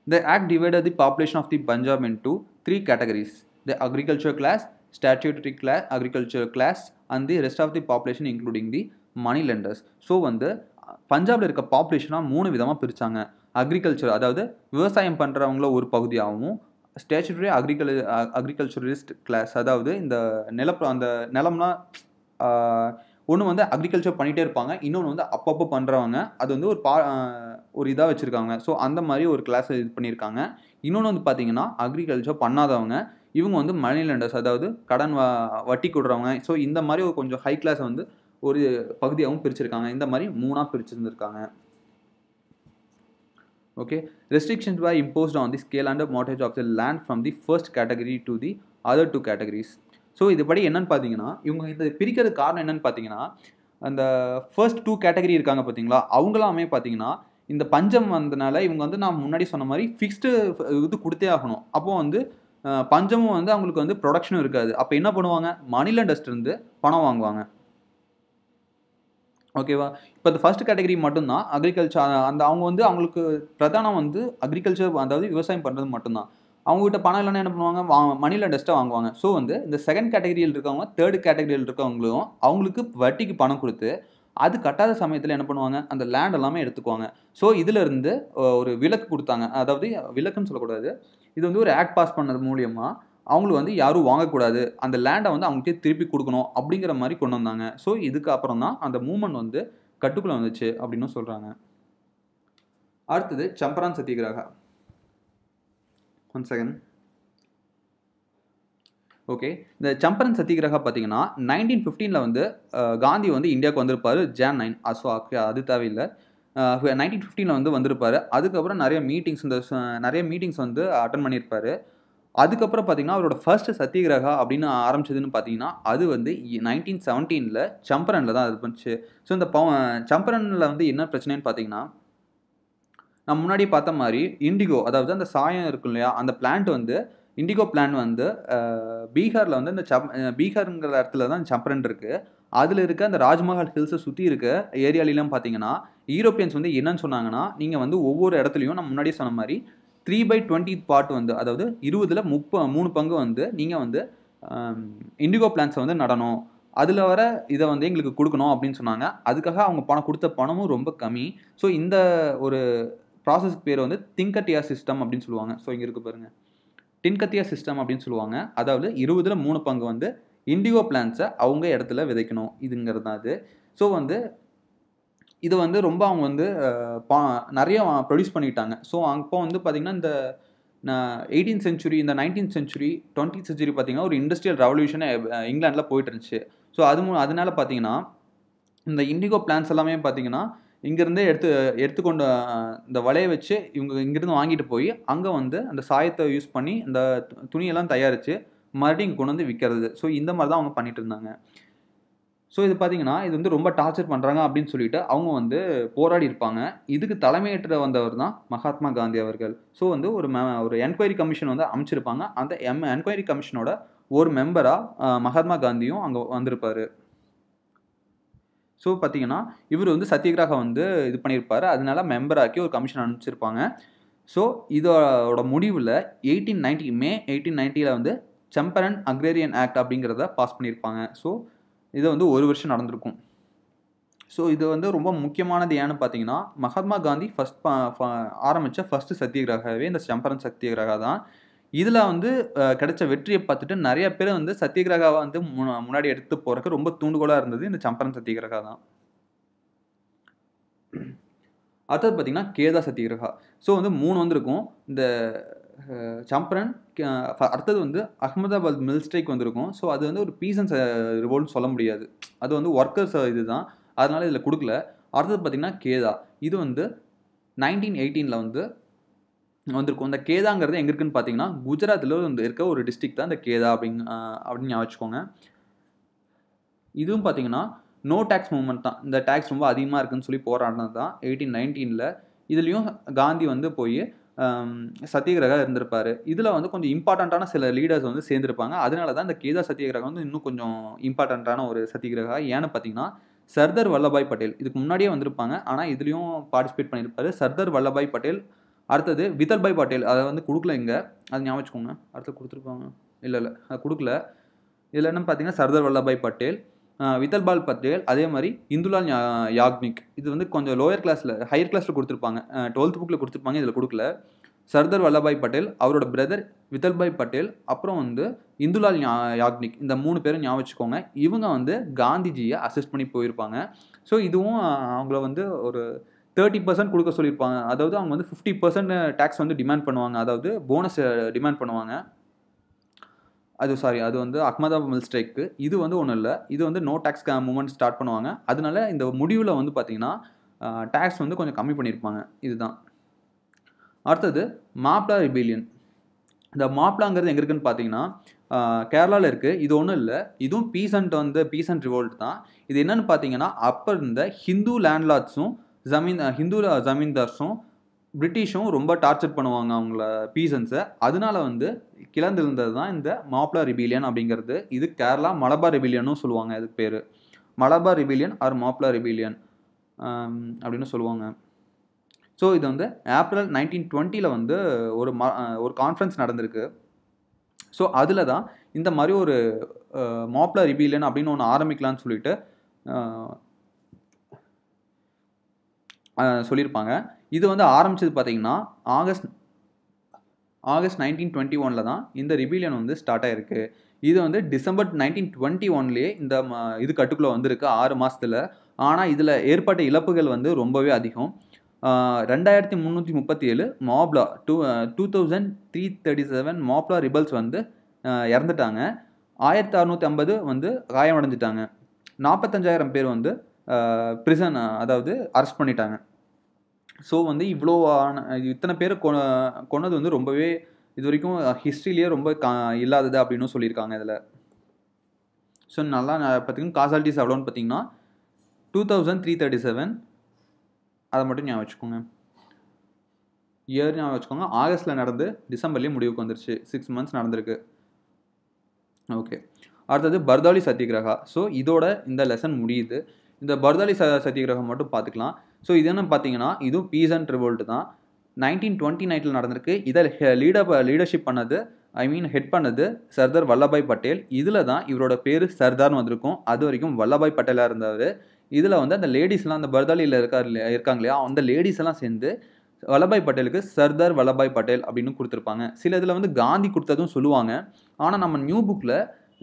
The act divided the population of the Punjab into 3 categories: the agriculture class, statutory class, agriculture class, and the rest of the population including the money lenders. So வந்து பஞ்சாபில் இருக்க பாப்புலேஷனாக 3 விதமாக பிரித்தாங்க. அக்ரிகல்ச்சர் அதாவது விவசாயம் பண்ணுறவங்கள ஒரு பகுதியாகவும், ஸ்டேச்சுட்டரி அக்ரிகல்ச்சரிஸ்ட் கிளாஸ் அதாவது இந்த அந்த நிலம்லாம் ஒன்று வந்து அக்ரிகல்ச்சர் பண்ணிகிட்டே இருப்பாங்க, இன்னொன்று வந்து அப்பப்போ பண்ணுறவங்க, அது வந்து ஒரு இதாக வச்சுருக்காங்க. ஸோ அந்த மாதிரி ஒரு கிளாஸ் இது பண்ணியிருக்காங்க. இன்னொன்று வந்து பார்த்தீங்கன்னா அக்ரிகல்ச்சர் பண்ணாதவங்க, இவங்க வந்து மணி லெண்டர்ஸ் அதாவது கடன் வட்டி கொடுறவங்க. ஸோ இந்த மாதிரி ஒரு கொஞ்சம் ஹை கிளாஸ் வந்து ஒரு பகுதியாகவும் பிரிச்சிருக்காங்க. இந்த மாதிரி 3ஆக பிரிச்சிருந்துருக்காங்க. Okay, restrictions were imposed on the scale and mortgage of the land from the first category to the other 2 categories. So இதுபடி என்னன்னு பார்த்தீங்கன்னா இவங்க இந்த பிரிக்கிறதுக்கு காரணம் என்னன்னு பார்த்தீங்கன்னா அந்த ஃபர்ஸ்ட் 2 கேட்டகரி இருக்காங்க பார்த்தீங்களா, அவங்களாமே பார்த்தீங்கன்னா இந்த பஞ்சம் வந்தனால இவங்க வந்து நான் முன்னாடி சொன்ன மாதிரி ஃபிக்ஸ்டு இது கொடுத்தே ஆகணும். அப்போது வந்து பஞ்சமும் வந்து அவங்களுக்கு வந்து ப்ரொடக்ஷனும் இருக்காது. அப்போ என்ன பண்ணுவாங்க, மணி லெண்டர்ஸ்லேருந்து பணம் வாங்குவாங்க. ஓகேவா, இப்போ இந்த ஃபர்ஸ்ட் கேட்டகரி மட்டும்தான் அக்ரிகல்ச்சர், அந்த அவங்க வந்து அவங்களுக்கு பிரதானம் வந்து அக்ரிகல்ச்சர் அதாவது விவசாயம் பண்ணுறது மட்டும்தான். அவங்ககிட்ட பணம் இல்லைன்னா என்ன பண்ணுவாங்க, மணி லெண்டர்ஸ்ட்டை வாங்குவாங்க. ஸோ வந்து இந்த செகண்ட் கேட்டகரியில் இருக்கவங்க தேர்ட் கேட்டகரியில் இருக்கவங்களும் அவங்களுக்கு வட்டிக்கு பணம் கொடுத்து அது கட்டாத சமயத்தில் என்ன பண்ணுவாங்க, அந்த லேண்ட் எல்லாமே எடுத்துக்குவாங்க. ஸோ இதிலிருந்து ஒரு விலக்கு கொடுத்தாங்க. அதாவது விலக்குன்னு சொல்லக்கூடாது, இது வந்து ஒரு ஆக்ட் பாஸ் பண்ணது மூலியமாக அவங்களுக்கு வந்து யாரும் வாங்கக்கூடாது, அந்த லேண்டை வந்து அவங்களுக்கே திருப்பி கொடுக்கணும் அப்படிங்கிற மாதிரி கொண்டு வந்தாங்க. ஸோ இதுக்கு அப்புறம் தான் அந்த மூவ்மெண்ட் வந்து கட்டுக்குள்ளே வந்துச்சு அப்படின்னு சொல்கிறாங்க. அடுத்தது Champaran Satyagraha. One second. Okay, இந்த சம்பரன் சத்தியகிரகா பார்த்தீங்கன்னா 1915 வந்து காந்தி வந்து இந்தியாவுக்கு வந்திருப்பார் Jan 9. அது தேவையில்லை. 1915 வந்து வந்திருப்பார். அதுக்கப்புறம் நிறைய மீட்டிங்ஸ் வந்து அட்டன் பண்ணியிருப்பார். அதுக்கப்புறம் பார்த்தீங்கன்னா அவரோட ஃபர்ஸ்ட் சத்தியகிரகா அப்படின்னு ஆரம்பிச்சதுன்னு பார்த்தீங்கன்னா அது வந்து 1917 சம்பரனில் தான் அது பண்ணுச்சு. ஸோ இந்த சம்பரனில் வந்து என்ன பிரச்சனைன்னு பார்த்தீங்கன்னா நம்ம முன்னாடி பார்த்த மாதிரி இண்டிகோ அதாவது அந்த சாயம் இருக்கும் இல்லையா, அந்த பிளான்ட் வந்து இண்டிகோ பிளான்ட் வந்து பீகாரில் வந்து இந்த பீகாருங்கிற இடத்துல தான் சம்பரன் இருக்குது. அதில் இருக்க அந்த ராஜ்மஹால் ஹில்ஸை சுற்றி இருக்க ஏரியாலெலாம் பார்த்தீங்கன்னா யூரோப்பியன்ஸ் வந்து என்னன்னு சொன்னாங்கன்னா, நீங்கள் வந்து ஒவ்வொரு இடத்துலையும் நம்ம முன்னாடி சொன்ன மாதிரி 3/20 பார்ட் வந்து அதாவது 20ல் 3 பங்கு வந்து நீங்கள் வந்து இண்டிகோ பிளான்ட்ஸை வந்து நடணும், அதில் வர இதை வந்து எங்களுக்கு கொடுக்கணும் அப்படின்னு சொன்னாங்க. அதுக்காக அவங்க கொடுத்த பணமும் ரொம்ப கம்மி. ஸோ இந்த ஒரு ப்ராசஸ்க்கு பேர் வந்து திங்கட்டியா சிஸ்டம் அப்படின்னு சொல்லுவாங்க. ஸோ இங்கே இருக்கு பாருங்கள், டின்கத்தியா சிஸ்டம் அப்படின்னு சொல்லுவாங்க. அதாவது 20ல் 3 பங்கு வந்து இண்டிகோ பிளான்ட்ஸை அவங்க இடத்துல விதைக்கணும், இதுங்கிறது தான் அது. ஸோ வந்து இது வந்து ரொம்ப அவங்க வந்து நிறைய ப்ரொடியூஸ் பண்ணிட்டாங்க. ஸோ அப்போ வந்து பார்த்திங்கன்னா இந்த 18th செஞ்சுரி, இந்த 19th செஞ்சுரி, 20th செஞ்சுரி பார்த்திங்கன்னா ஒரு இண்டஸ்ட்ரியல் ரெவல்யூஷனே இங்கிலாண்டில் போயிட்டு இருந்துச்சு. ஸோ அதனால பார்த்திங்கன்னா இந்த இண்டிகோ பிளான்ஸ் எல்லாமே பார்த்திங்கன்னா இங்கேருந்தே எடுத்துக்கொண்ட இந்த வலையை வச்சு இவங்க இங்கேருந்து வாங்கிட்டு போய் அங்கே வந்து அந்த சாயத்தை யூஸ் பண்ணி இந்த துணியெல்லாம் தயாரித்து மறுபடியும் இங்கே கொண்டு வந்து விற்கிறது. ஸோ இந்த மாதிரி தான் அவங்க பண்ணிட்டு இருந்தாங்க. ஸோ இது பார்த்தீங்கன்னா இது வந்து ரொம்ப டார்ச்சர் பண்ணுறாங்க அப்படின்னு சொல்லிட்டு அவங்க வந்து போராடி இருப்பாங்க. இதுக்கு தலைமையேற்ற வந்தவர் தான் மகாத்மா காந்தி அவர்கள். ஸோ வந்து ஒரு என்கொயரி கமிஷன் வந்து அமைச்சிருப்பாங்க. அந்த என்கொயரி கமிஷனோட ஒரு மெம்பராக மகாத்மா காந்தியும் அங்கே வந்திருப்பார். ஸோ பார்த்தீங்கன்னா இவர் வந்து சத்தியகிரகம் வந்து இது பண்ணியிருப்பார். அதனால மெம்பராக்கி ஒரு கமிஷன் அனுப்பிச்சிருப்பாங்க. ஸோ இதோட முடிவில் மே 1890 வந்து சம்பரன் அக்ரேரியன் ஆக்ட் அப்படிங்கிறத பாஸ் பண்ணியிருப்பாங்க. ஸோ இது வந்து ஒரு வருஷம் நடந்திருக்கும். ஸோ இது வந்து ரொம்ப முக்கியமானது ஏன்னு பார்த்தீங்கன்னா மகாத்மா காந்தி ஆரம்பித்த ஃபஸ்ட்டு சத்தியகிரகவே இந்த சம்பரன் சத்தியகிரகா தான். இதில் வந்து கிடைச்ச வெற்றியை பார்த்துட்டு நிறைய பேர் வந்து சத்தியகிரகாவை வந்து முன்னாடி எடுத்து போகிறதுக்கு ரொம்ப தூண்டுகோலாக இருந்தது இந்த சம்பரன் சத்தியகிரகா தான். அடுத்தது பார்த்தீங்கன்னா கேதா சத்தியகிரகா. ஸோ வந்து 3 வந்திருக்கும். இந்த சம்பரன், அடுத்தது வந்து அகமதாபாத் மில் ஸ்ட்ரைக் வந்திருக்கும். ஸோ அது வந்து ஒரு பீசன்ஸ் ரிவோல்ட்னு சொல்ல முடியாது. அது வந்து ஒர்க்கர்ஸ் இதுதான். அதனால இதில் கொடுக்கல. அடுத்தது பார்த்தீங்கன்னா கேதா. இது வந்து 1918 வந்து வந்திருக்கும். இந்த கேதாங்கிறது எங்கே இருக்குன்னு பார்த்தீங்கன்னா குஜராத்தில் வந்து இருக்க ஒரு டிஸ்ட்ரிக்ட் தான் இந்த கேதா அப்படின்னு ஞாபகம் வச்சுக்கோங்க. இதுவும் பார்த்தீங்கன்னா நோ டேக்ஸ் மூவ்மெண்ட் தான். இந்த டேக்ஸ் ரொம்ப அதிகமாக இருக்குன்னு சொல்லி போராடினது தான் 1819. இதுலேயும் காந்தி வந்து போய் சத்தியகிரகா இருந்திருப்பார். இதில் வந்து கொஞ்சம் இம்பார்ட்டண்ட்டான சில லீடர்ஸ் வந்து சேர்ந்துருப்பாங்க. அதனால தான் இந்த கேதா சத்தியகிரகா வந்து இன்னும் கொஞ்சம் இம்பார்ட்டண்ட்டான ஒரு சத்தியகிரகா. ஏன்னு பார்த்தீங்கன்னா சர்தார் வல்லபாய் பட்டேல் இதுக்கு முன்னாடியே வந்திருப்பாங்க. ஆனால் இதுலேயும் பார்ட்டிசிபேட் பண்ணியிருப்பார் சர்தார் வல்லபாய் பட்டேல். அடுத்தது விதல்பாய் பட்டேல். அதை வந்து கொடுக்கல இங்கே, அது ஞாபகம் வச்சுக்கோங்க. அடுத்து கொடுத்துருப்பாங்க, இல்லை அது கொடுக்கல. இதில் என்னன்னு பார்த்தீங்கன்னா சர்தார் வல்லபாய் பட்டேல், விதல்பாய் பட்டேல், அதே மாதிரி இந்துலால் யாக்னிக். இது வந்து கொஞ்சம் லோயர் கிளாஸில் ஹையர் கிளாஸில் கொடுத்துருப்பாங்க, 12th புக்கில் கொடுத்துருப்பாங்க. இதில் கொடுக்கல. சர்தார் வல்லபாய் பட்டேல், அவரோட பிரதர் விதல்பாய் பட்டேல், அப்புறம் வந்து இந்துலால் யாக்னிக். இந்த 3 பேரும் ஞாபகம் வச்சுக்கோங்க. இவங்க வந்து காந்திஜியை அசிஸ்ட் பண்ணி போயிருப்பாங்க. ஸோ இதுவும் அவங்கள வந்து ஒரு 30% கொடுக்க சொல்லியிருப்பாங்க. அதாவது அவங்க வந்து 50% டேக்ஸ் வந்து டிமாண்ட் பண்ணுவாங்க. அதாவது போனஸ் டிமாண்ட் பண்ணுவாங்க. அது வந்து அகமதாபாத் மில் ஸ்ட்ரைக்கு. இது வந்து ஒன்றும் இல்லை. இது வந்து நோ டேக்ஸ் மூவ்மெண்ட் ஸ்டார்ட் பண்ணுவாங்க. அதனால இந்த முடிவில் வந்து பார்த்தீங்கன்னா டேக்ஸ் வந்து கொஞ்சம் கம்மி பண்ணியிருப்பாங்க. இதுதான். அடுத்தது மாப்ளா ரிபீலியன். இந்த மாப்ளாங்கிறது எங்கே இருக்குன்னு பார்த்தீங்கன்னா கேரளாவில் இருக்குது. இது ஒன்றும் இல்லை. இதுவும் பீசன்ட் ரிவோல்ட் தான். இது என்னன்னு பார்த்தீங்கன்னா அப்போ இருந்த ஹிந்து லேண்ட்லார்ட்ஸும் ஹிந்து ஜமீன்தார்ஸும் பிரிட்டிஷும் ரொம்ப டார்ச்சர் பண்ணுவாங்க அவங்கள பீசன்ஸை. அதனால வந்து கிளர்ந்திருந்தது தான் இந்த மாப்ளா ரிபீலியன் அப்படிங்கிறது. இது கேரளா மலபார் ரிபீலியனும் சொல்லுவாங்க. இதுக்கு பேர் மலபார் ரிபீலியன் ஆர் மாப்ளா ரிபீலியன் அப்படின்னு சொல்லுவாங்க. ஸோ இது வந்து ஏப்ரல் 1920 வந்து ஒரு கான்ஃபரன்ஸ் நடந்திருக்கு. ஸோ அதில் தான் இந்த மாதிரி ஒரு மாப்ளா ரிபீலியன் அப்படின்னு ஒன்று ஆரம்பிக்கலான்னு சொல்லிட்டு சொல்லியிருப்பாங்க. இது வந்து ஆரம்பித்தது பார்த்தீங்கன்னா ஆகஸ்ட் 1921 தான் இந்த ரிபீலியன் வந்து ஸ்டார்ட் ஆகிருக்கு. இது வந்து டிசம்பர் 1921 இந்த இது கட்டுக்குள்ளே வந்திருக்கு 6 மாதத்தில். ஆனால் இதில் ஏற்பட்ட இழப்புகள் வந்து ரொம்பவே அதிகம். 2337 மாப்ளா 2337 மாப்ளா ரிபல்ஸ் வந்து இறந்துட்டாங்க. 1650 வந்து காயமடைஞ்சிட்டாங்க. 45,000 பேர் வந்து பிரிசன் அதாவது அரெஸ்ட் பண்ணிட்டாங்க. ஸோ வந்து இத்தனை பேர் கொன்னது வந்து ரொம்பவே இது வரைக்கும் ஹிஸ்ட்ரியிலேயே ரொம்ப இல்லாதது அப்படின்னு சொல்லியிருக்காங்க இதில். ஸோ நல்லா பார்த்தீங்கன்னா காசாலிட்டிஸ் எவ்வளோன்னு பார்த்தீங்கன்னா 2337. அதை மட்டும் ஞாபகம் வச்சுக்கோங்க. இயர் ஞாபகம் வச்சுக்கோங்க. ஆகஸ்ட்டில் நடந்து டிசம்பர்லேயே முடிவுக்கு வந்துருச்சு. 6 months நடந்திருக்கு. ஓகே. அடுத்தது பர்தாலி சத்தியகிரகா. ஸோ இதோட இந்த லெசன் முடியுது. இந்த பர்தாலி சத்தியகிரகம் மட்டும் பார்த்துக்கலாம். ஸோ இது என்ன பார்த்தீங்கன்னா இதுவும் பீசன்ட் ரிவோல்ட் தான். 1929 நடந்திருக்கு. இதை லீடர்ஷிப் பண்ணது ஹெட் பண்ணது சர்தார் வல்லபாய் பட்டேல். இதில் தான் இவரோட பேர் சர்தார்னு வந்திருக்கும். அது வரைக்கும் வல்லபாய் பட்டேலாக இருந்தவர். இதில் வந்து அந்த லேடிஸ்லாம் அந்த பர்தாலியில் இருக்காங்க இல்லையா, அந்த லேடிஸ் எல்லாம் சேர்ந்து வல்லபாய் பட்டேலுக்கு சர்தார் வல்லபாய் பட்டேல் அப்படின்னு கொடுத்துருப்பாங்க. சில இதில் வந்து காந்தி கொடுத்ததும் சொல்லுவாங்க. ஆனால் நம்ம நியூ புக்கில்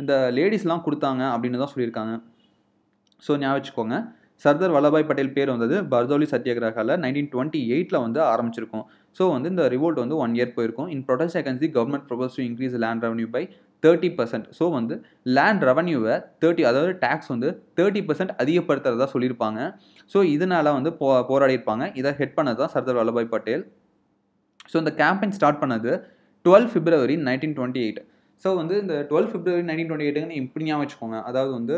இந்த லேடிஸ்லாம் கொடுத்தாங்க அப்படின்னு தான் சொல்லியிருக்காங்க. ஸோ ஞாபகம் வச்சுக்கோங்க. சர்தார் வல்லபாய் பட்டேல் பேர் வந்தது பர்தௌலி சத்தியாகிரகாவில் 1928 வந்து ஆரம்பிச்சிருக்கும். ஸோ வந்து இந்த ரிவோல்ட் வந்து 1 இயர் போயிருக்கும். In protest against the government propose to increase land revenue by 30%. So வந்து லேண்ட் ரெவன்யூவை 30 அதாவது டேக்ஸ் வந்து 30% அதிகப்படுத்துறதா சொல்லியிருப்பாங்க. ஸோ இதனால வந்து போராடியிருப்பாங்க. இதை ஹெட் பண்ணது தான் சர்தார் வல்லபாய் பட்டேல். ஸோ இந்த கேம்பெயின் ஸ்டார்ட் பண்ணது 12 February 1928. ஸோ வந்து இந்த 12 February 1928 இப்படி ஞாபகம் வச்சுக்கோங்க. அதாவது வந்து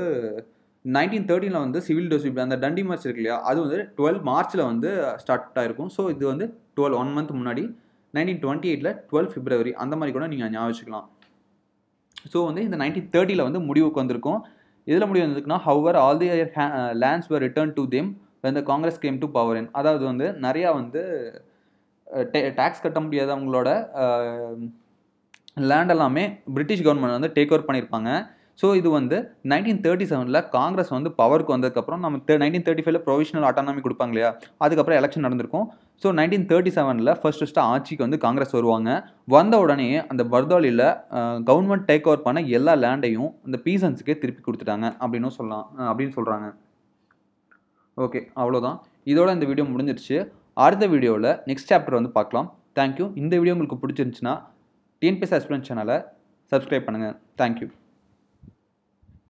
1913 வந்து சிவில் டிஸ்பியூட் அந்த டண்டி மார்ச் இருக்கு இல்லையா, அது வந்து 12 மார்ச்சில் வந்து ஸ்டார்ட் ஆகிருக்கும். ஸோ இது வந்து 1 month முன்னாடி 1928 12 February அந்த மாதிரி கூட நீங்கள் ஞாபகம் வச்சுக்கலாம். ஸோ வந்து இந்த 1930 வந்து முடிவுக்கு வந்திருக்கும். இதில் முடிவு வந்திருக்குன்னா however all the lands were return to them when the Congress came to power in. அதாவது வந்து நிறையா வந்து டேக்ஸ் கட்ட முடியாத அவங்களோட லேண்ட் எல்லாமே பிரிட்டிஷ் கவர்மெண்ட் வந்து டேக் ஓவர் பண்ணியிருப்பாங்க. ஸோ இது வந்து 1937 காங்கிரஸ் வந்து பவருக்கு வந்ததுக்கப்புறம் நம்ம 1935 ப்ரொவிஷனல் ஆட்டானமி கொடுப்பாங்க இல்லையா, அதுக்கப்புறம் எலெக்ஷன் நடந்திருக்கும். ஸோ 1937 ஃபர்ஸ்ட்டு ஆட்சிக்கு வந்து காங்கிரஸ் வருவாங்க. வந்த உடனே அந்த பர்தௌலியில் கவர்மெண்ட் டேக் ஓவர் பண்ண எல்லா லேண்டையும் அந்த பீசன்ஸுக்கே திருப்பி கொடுத்துட்டாங்க அப்படின்னு சொல்கிறாங்க. ஓகே, அவ்வளோதான். இதோட இந்த வீடியோ முடிஞ்சிருச்சு. அடுத்த வீடியோவில் நெக்ஸ்ட் சாப்டர் வந்து பார்க்கலாம். தேங்க்யூ. இந்த வீடியோ உங்களுக்கு பிடிச்சிருந்துச்சுன்னா டிஎன்பிஎஸ்சி ஆஸ்பிரன்ட் சேனலை சப்ஸ்கிரைப் பண்ணுங்கள். தேங்க்யூ.